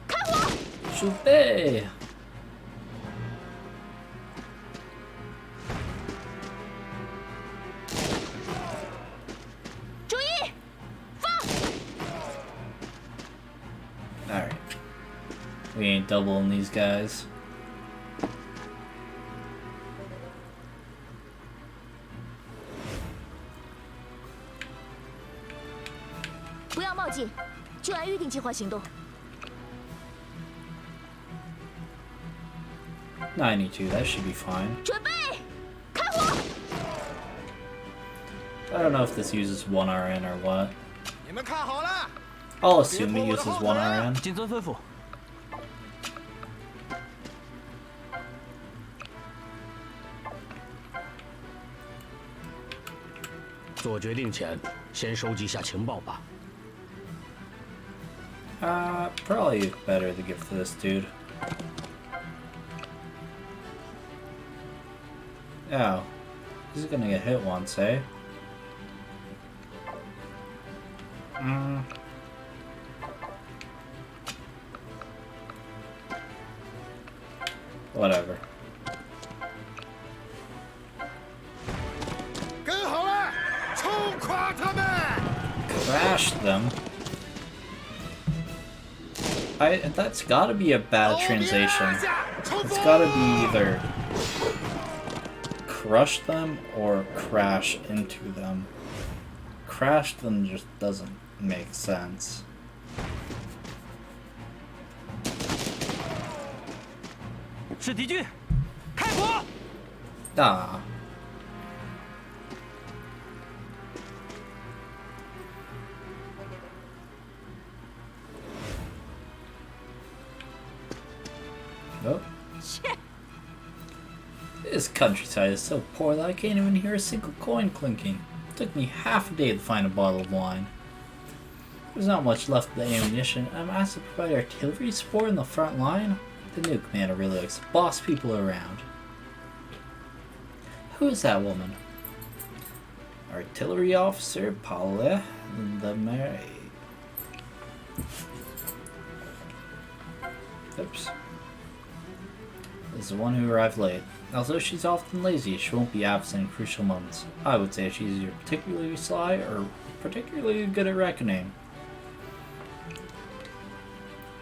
开火！准备。注意，放！ Alright. We ain't doubling these guys. "不要冒进，就按预定计划行动。 92, that should be fine. 准备，开火！ I don't know if this uses 1 RN or what. 你们看好了， I'll assume it uses 1 RN. 谨遵吩咐。 做决定前，先收集下情报吧。 Probably better to give to this dude. Oh. He's gonna get hit once, eh? Whatever. 跟好了，冲垮他们！ Crash them. That's gotta be a bad translation. It's gotta be either crush them or crash into them. Crash them just doesn't make sense. Ah. Nope. This countryside is so poor that I can't even hear a single coin clinking. It took me half a day to find a bottle of wine. There's not much left of the ammunition. I'm asked to provide artillery support in the front line. The new commander really likes to boss people around. Who is that woman? Artillery officer Paula the Maid. Oops. This is the one who arrived late. Although she's often lazy, she won't be absent in crucial moments. I would say she's either particularly sly or particularly good at reckoning.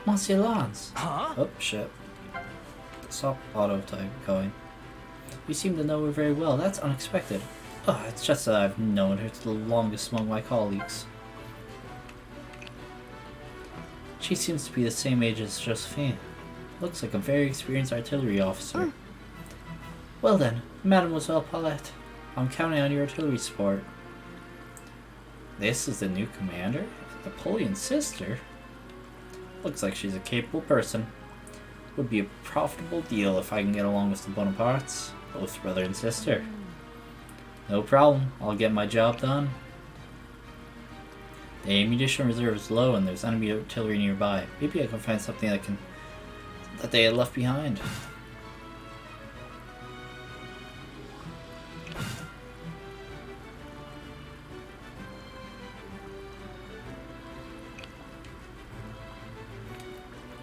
Monsieur Lance. Huh? Oh, shit. Stop auto-type going. You seem to know her very well. That's unexpected. Oh, it's just that I've known her the longest among my colleagues. She seems to be the same age as Josephine. Looks like a very experienced artillery officer. Well then, Mademoiselle Paulette, I'm counting on your artillery support. This is the new commander? Napoleon's sister? Looks like she's a capable person. Would be a profitable deal if I can get along with the Bonapartes, both brother and sister. No problem, I'll get my job done. The ammunition reserve is low and there's enemy artillery nearby. Maybe I can find something that they had left behind.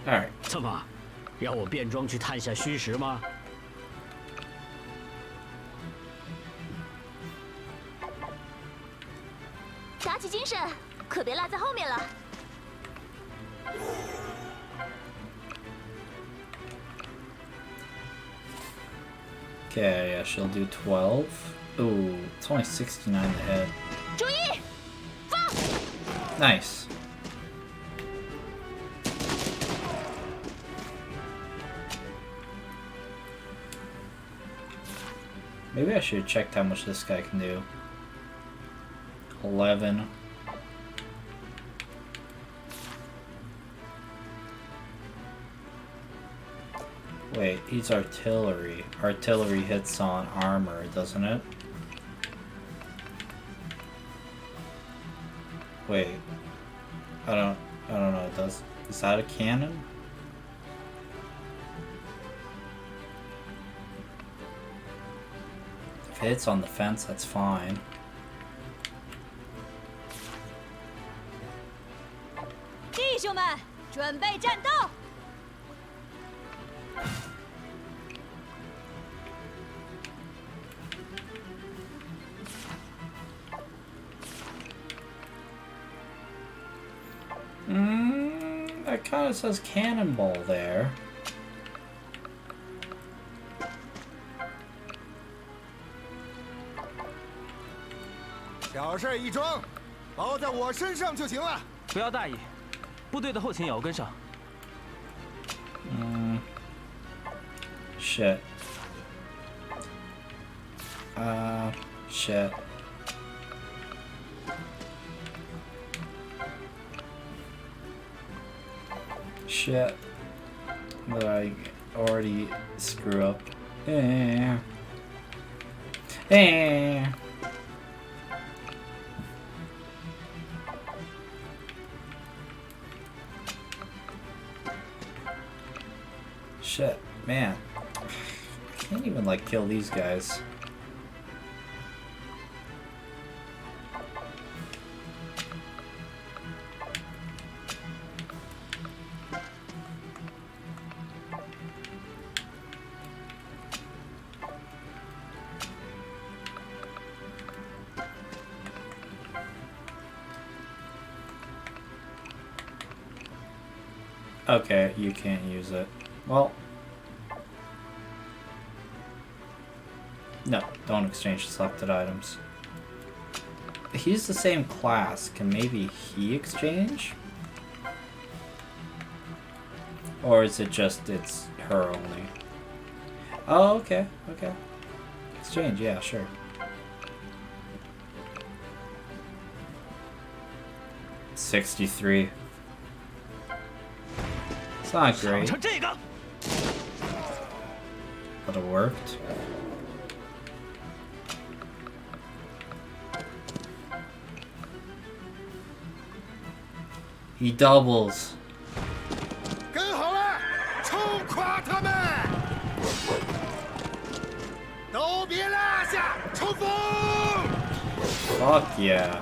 Alright. 怎么，让我变装去探下虚实吗？打起精神，可别落在后面了。 Okay, yeah, she'll do 12. Ooh, it's only 69 to hit. 注意，放！ Nice. Maybe I should have checked how much this guy can do. 11. Wait, he's artillery. Artillery hits on armor, doesn't it? Wait. I don't know, is that a cannon? If it hits on the fence, that's fine. That kind of says cannonball there. Shit. Shit. Shit. But I already screw up. Eh. Eh. Shit, man. I can't even like kill these guys. Okay, you can't use it. Well, no, don't exchange selected items. He's the same class. Can maybe he exchange? Or is it just it's her only? Oh, okay, okay. Exchange, yeah, sure. $63. It's not great. But it worked. He doubles. 跟好了，冲垮他们！都别落下，冲锋！ Fuck yeah.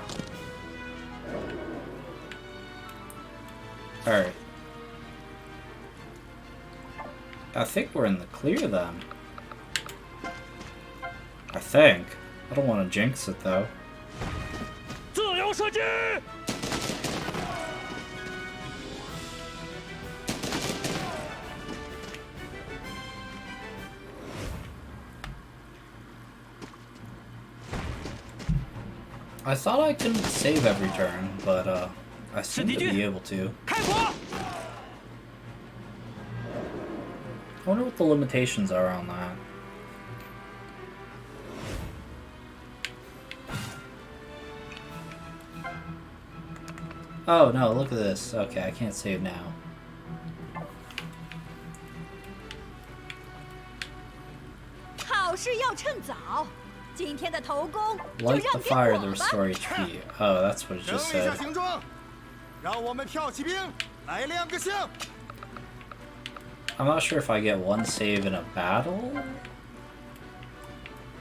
Alright. I think we're in the clear then. I think. I don't want to jinx it though. 自由射击！ I thought I couldn't save every turn, but I seem to be able to. I wonder what the limitations are on that. Oh no, look at this. Okay, I can't save now. Light the fire to restore HP. Oh, that's what it just said. 让我们跳骑兵来亮个相。 I'm not sure if I get one save in a battle,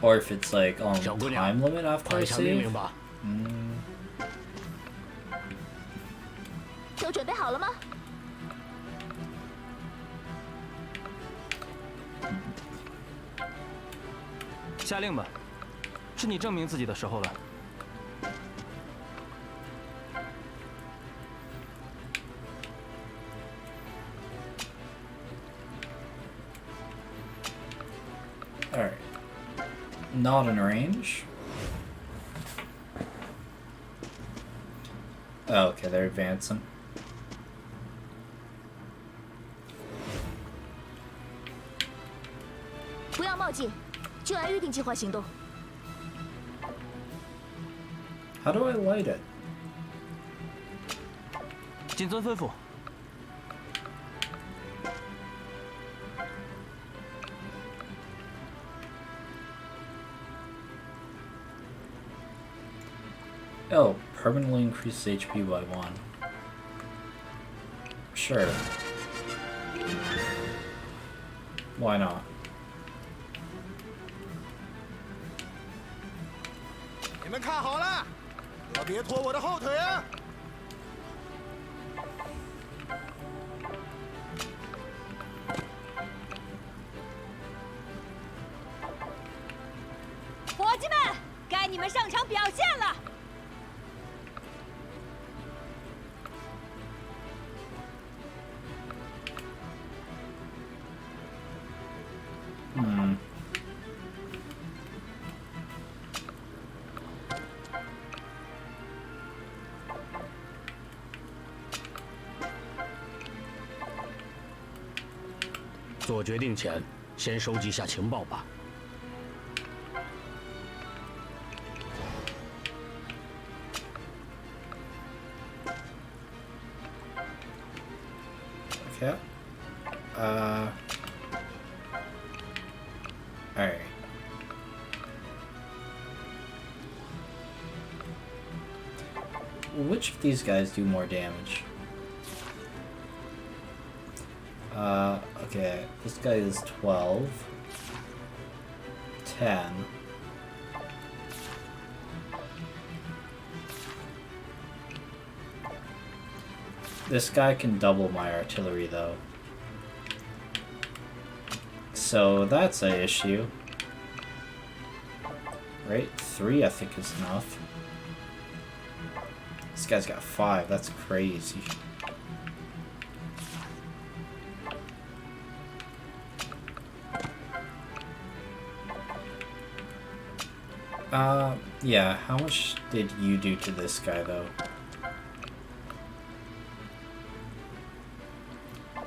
or if it's like on time limit after I save. 都准备好了吗？ 下令吧，是你证明自己的时候了。Alright. Not in range. Oh, okay, they're advancing. How do I light it? 谨遵吩咐。 Oh, permanently increases HP by 1. Sure. Why not? 你们看好了，可别拖我的后腿啊！ 伙计们，该你们上场表现了。 做决定前，先收集下情报吧。 Okay. Alright. Which of these guys do more damage? Okay, this guy is 12. 10. This guy can double my artillery though. So that's an issue. Right? 3 I think is enough. This guy's got 5, that's crazy. Yeah, how much did you do to this guy, though?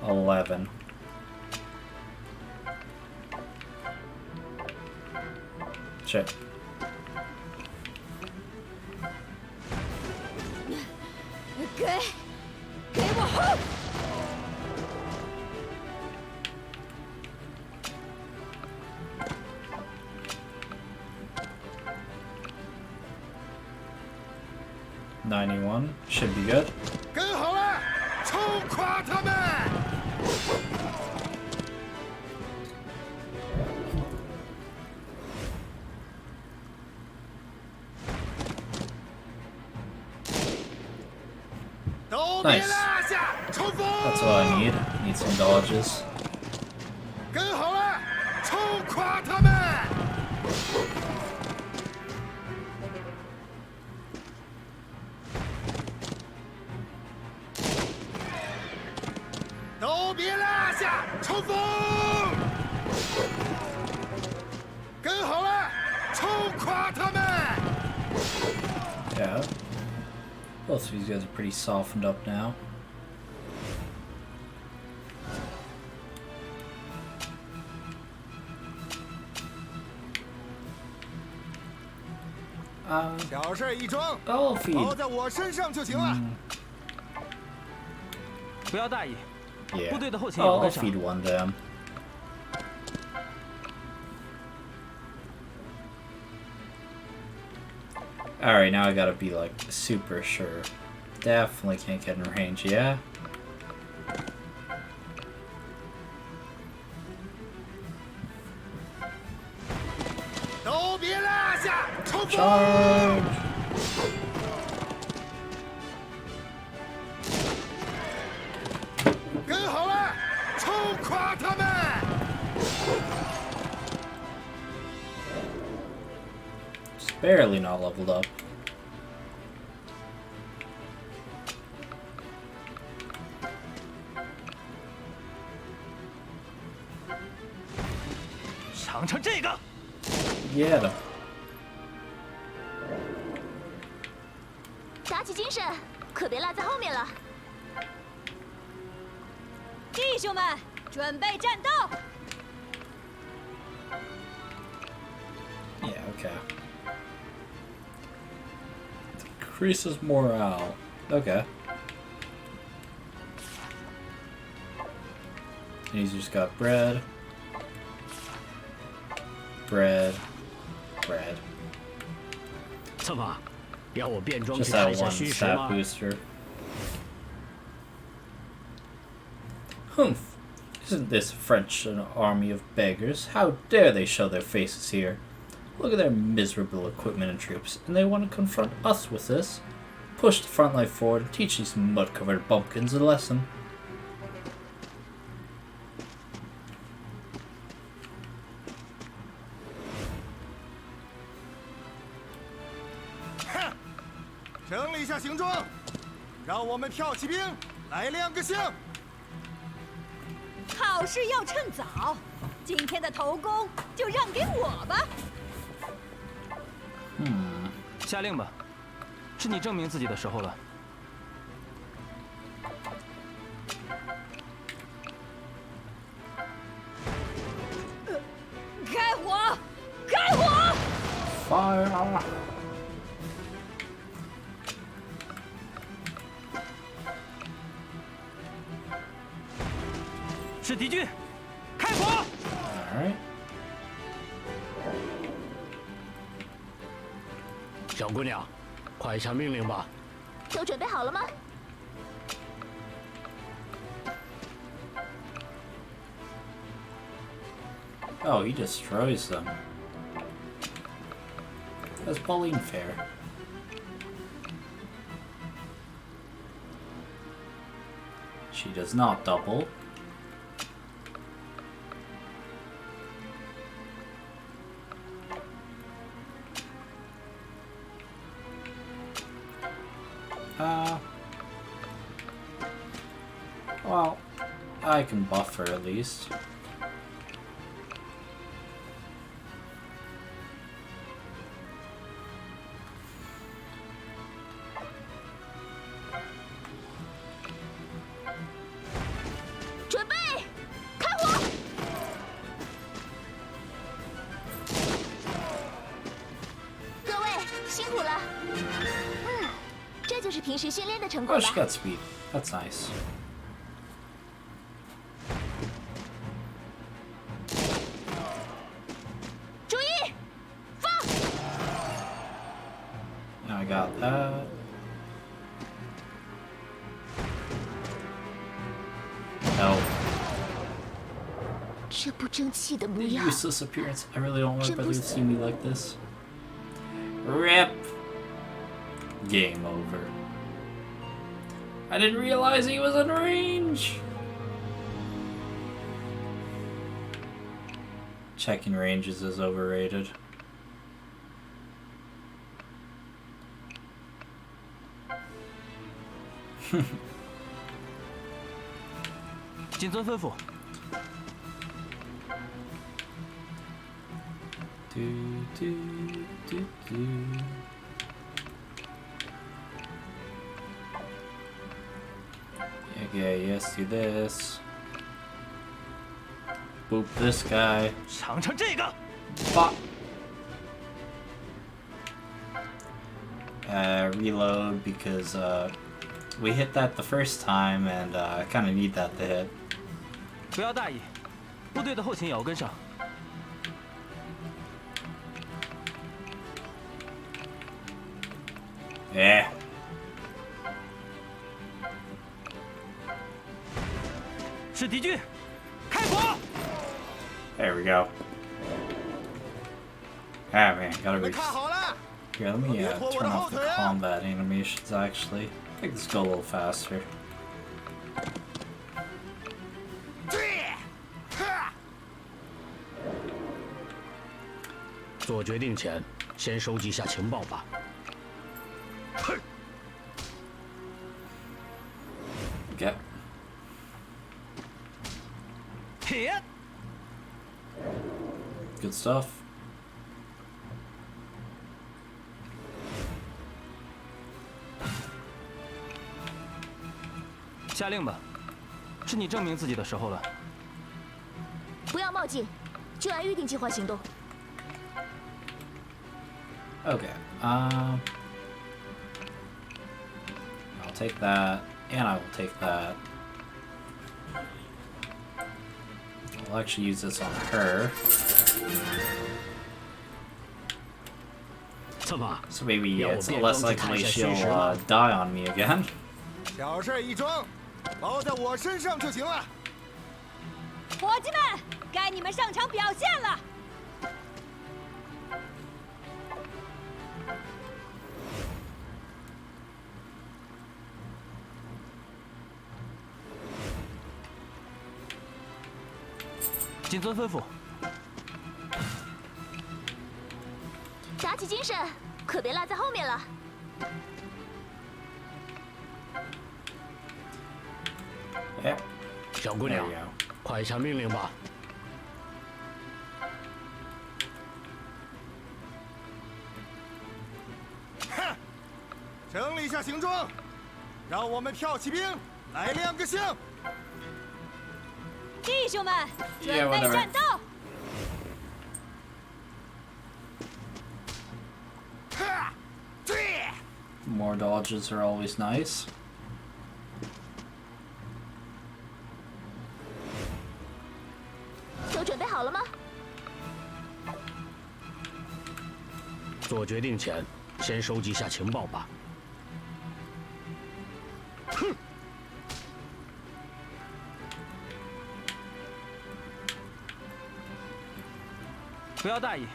11. Check. $91 should be good. 跟好了，冲垮他们！ Nice. That's all I need. Need some dodges. 跟好了，冲垮他们！ 都别落下，冲锋！跟好了，冲垮他们！ Yeah. Both of these guys are pretty softened up now. 小事一桩， I'll 包 feed. 在我身上就行了。不要大意， Yeah. 部队的后勤也不 I'll 跟上。 feed one of them. Alright, now I gotta be like super sure. Definitely can't get in range, yeah? Charge! 跟好了，冲垮他们！ Just barely not leveled up. Yeah. 打起精神，可别落在后面了。弟兄们，准备战斗！ Yeah, okay. Decreases morale. Okay. And he's just got bread. Bread. Bread. 策马，要我变装 Just 去看 that 一下 one 虚实 stat 吗？ booster. Humph! Isn't this French an army of beggars? How dare they show their faces here? Look at their miserable equipment and troops, and they want to confront us with this? Push the front line forward and teach these mud-covered bumpkins a lesson. 整理一下行装，让我们跳骑兵来亮个相。好事要趁早，今天的头功就让给我吧。下令吧，是你证明自己的时候了。开火！开火！ Fire! 是敌军，开火！ Alright. 小姑娘，快下命令吧。都准备好了吗？ Oh, he destroys them. That's Pauline fair. She does not double. Well, I can buff her at least. .辛苦了。这就是平时训练的成果 Oh, she 吧。 got speed. That's nice. Now I got that. No. 这不争气的模样。 Useless appearance. I really don't want everybody to see me like this. RIP. Game over. I didn't realize he was in range. Checking ranges is overrated. 谨遵吩咐。 Okay, yes, do this. Boop this guy. 尝尝这个。 Fuck. Reload because we hit that the first time and I kind of need that to hit. 不要大意，部队的后勤也要跟上。 Yeah. 是敌军，开火！ There we go. Ah man, gotta 你们 be. 看好了， Here, let me turn off the combat animations actually. Make this go a little faster. 做决定前，先收集下情报吧。 Okay. 铁。 Good stuff. 下令吧，是你证明自己的时候了。不要冒进，就按预定计划行动。 Okay. I'll take that, and I will take that. I'll actually use this on her. 怎么？ So maybe it's less likely she'll die on me again. 小事一桩，包在我身上就行了。伙计们，该你们上场表现了。 谨遵吩咐。打起精神，可别落在后面了。 Yep. 小姑娘 There you，快下命令吧。哼，整理一下行装，让我们跳骑兵来亮个相。 弟兄们，准 Yeah, 备 whatever. 战斗！ More dodges are always nice. 都准备好了吗？做决定前，先收集下情报吧。哼！ 不要大意，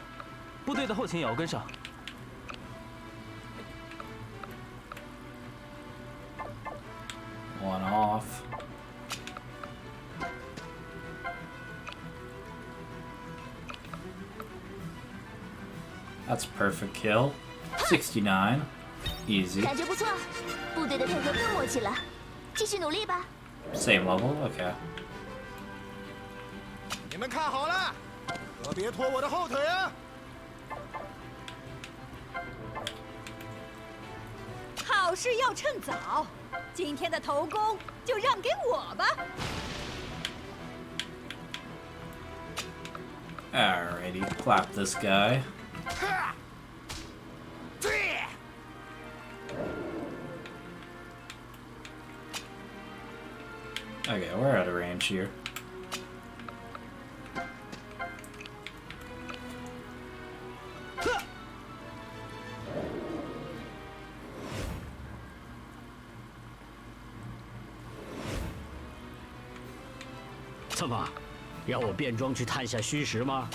部队的后勤也要跟上。 One off. That's perfect kill. 69. Easy. 感觉不错，部队的配合更默契了，继续努力吧。 Same level? Okay. 你们看好了，可别拖我的后腿啊！ 好事要趁早，今天的头功就让给我吧。 Alrighty, clap this guy. 对。Okay, we're out of range here.怎么，要我变装去探下虚实吗？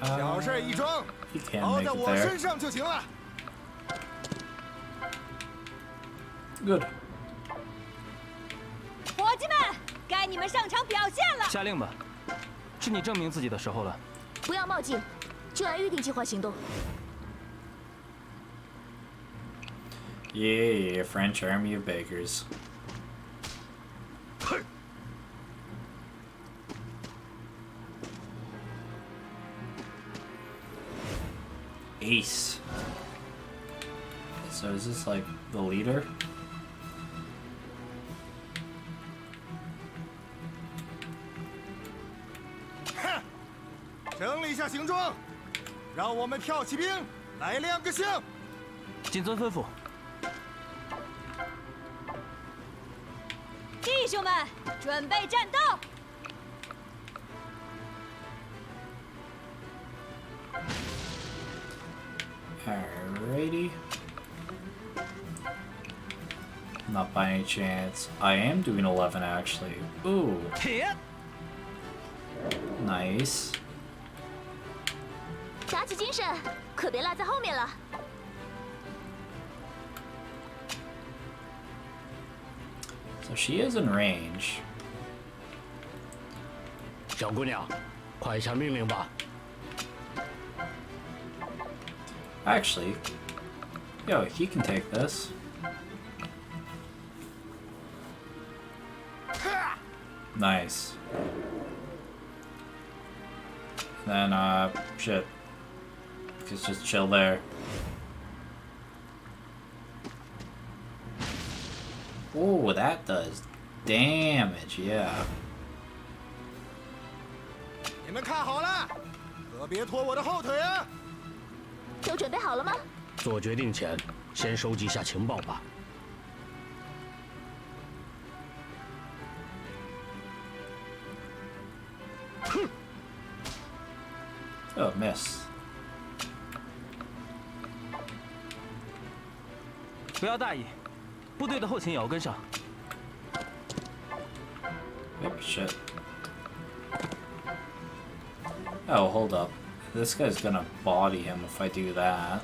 小事一桩， He can't 包 make 在 it 我 there. 身上就行了。 Good. 伙计们，该你们上场表现了。下令吧，是你证明自己的时候了。不要冒进，就按预定计划行动。 Yeah, French army of beggars. Ace. So is this like the leader? 整理一下行装，让我们跳骑兵来亮个相。谨遵吩咐。 弟兄们，准备战斗！ Alrighty. Not by any chance. I am doing 11 actually. Ooh. Nice. 打起精神，可别落在后面了。 So she is in range. 小姑娘，快下命令吧。 Actually, yo, he can take this. Nice. Then, shit. Just chill there. Oh, that does damage, yeah. 你们看好了，可别拖我的后腿啊！ 都准备好了吗？做决定前，先收集下情报吧。 Oh, miss. 不要大意，部队的后勤也要跟上。 Yep, shit. Oh, hold up. This guy's gonna body him if I do that.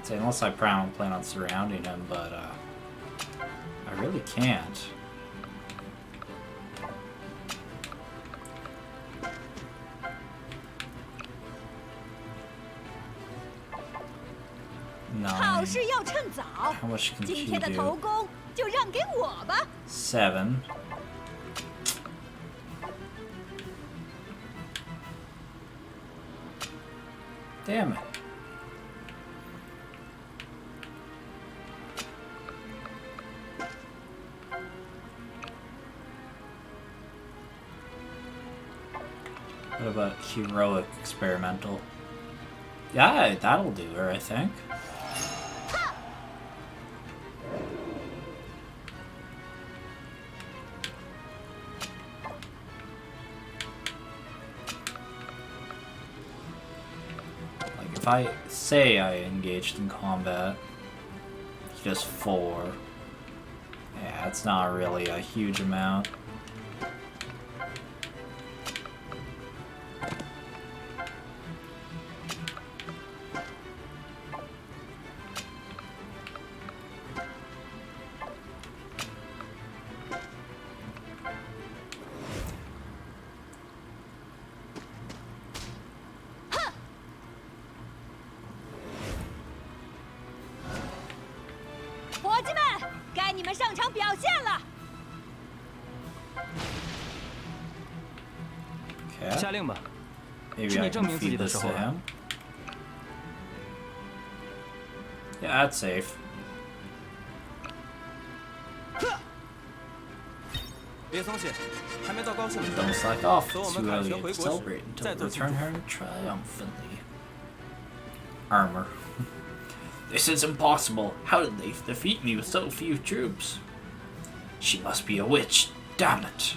Say, unless I plan on surrounding him, but I really can't. Nine. 好事要趁早。 How much can 今 she 天的头 do? 功就让给我吧。 7. Damn it. What about heroic experimental? Yeah, that'll do her, I think. Like, if I say I engaged in combat, he does 4. Yeah, it's not really a huge amount. Okay. 下令吧， Maybe 是 I 你 can 证明自己 feed 的 this 时 to 候了。 him. Yeah, that's safe. 别松懈，还没到高兴的时候。 Don't slack off 等我 too 们凯 early 旋 to 回国 celebrate 时，再 until 做 we 庆 return 祝。 her triumphantly. Armor. This is impossible. How did they defeat me with so few troops? She must be a witch. Damn it.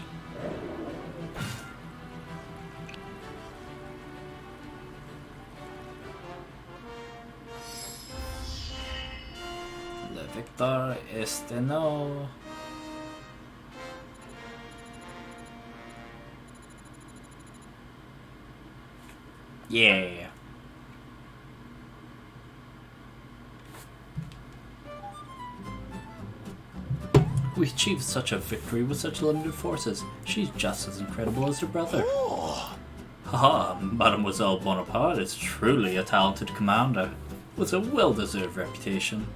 Le Victor Esteno. Yeah. We achieved such a victory with such limited forces. She's just as incredible as her brother. Haha, Mademoiselle Bonaparte is truly a talented commander, with a well-deserved reputation.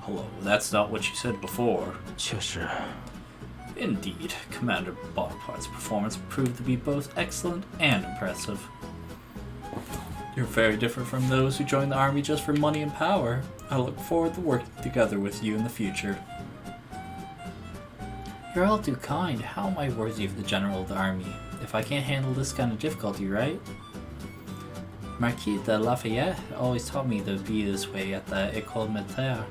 Hello, that's not what you said before. 确实， Indeed, Commander Bonaparte's performance proved to be both excellent and impressive. You're very different from those who join the army just for money and power. I look forward to working together with you in the future. You're all too kind. How am I worthy of the general of the army if I can't handle this kind of difficulty, right? Marquis de Lafayette always taught me to be this way at the École Militaire.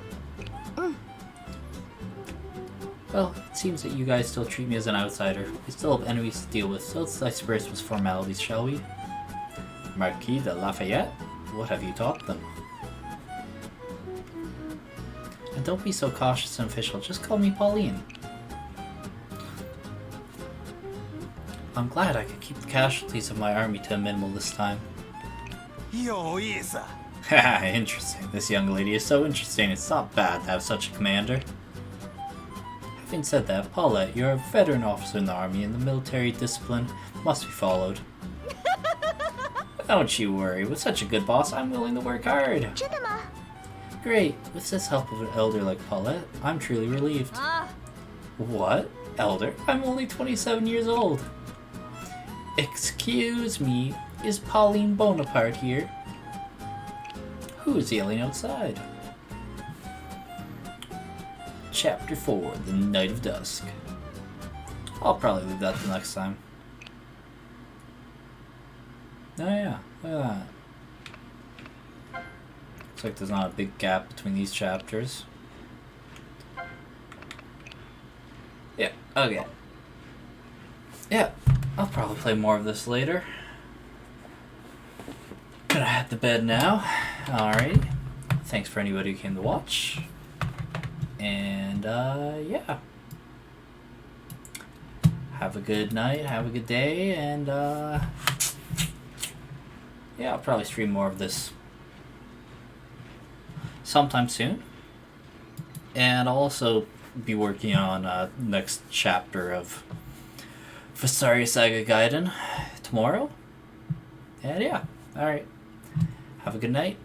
Well, it seems that you guys still treat me as an outsider. We still have enemies to deal with, so let's disperse with formalities, shall we? Marquis de Lafayette? What have you taught them? And don't be so cautious and official, just call me Pauline. I'm glad I could keep the casualties of my army to a minimal this time. 有意思。 Haha, interesting. This young lady is so interesting. It's not bad to have such a commander. Having said that, Paulette, you're a veteran officer in the army, and the military discipline must be followed. Don't you worry. With such a good boss, I'm willing to work hard. 真的吗？ Great. With this help of an elder like Paulette, I'm truly relieved. 啊， What? Elder? I'm only 27 years old. Excuse me, is Pauline Bonaparte here? Who is yelling outside? Chapter 4, The Night of Dusk. I'll probably leave that till next time. Oh yeah, look at that. Looks like there's not a big gap between these chapters. Yeah, okay. Yeah, I'll probably play more of this later. Gonna head to bed now. Alright. Thanks for anybody who came to watch. And, yeah. Have a good night, have a good day, and, yeah, I'll probably stream more of this sometime soon. And I'll also be working on next chapter of Vestaria Saga Gaiden tomorrow. And yeah, alright. Have a good night.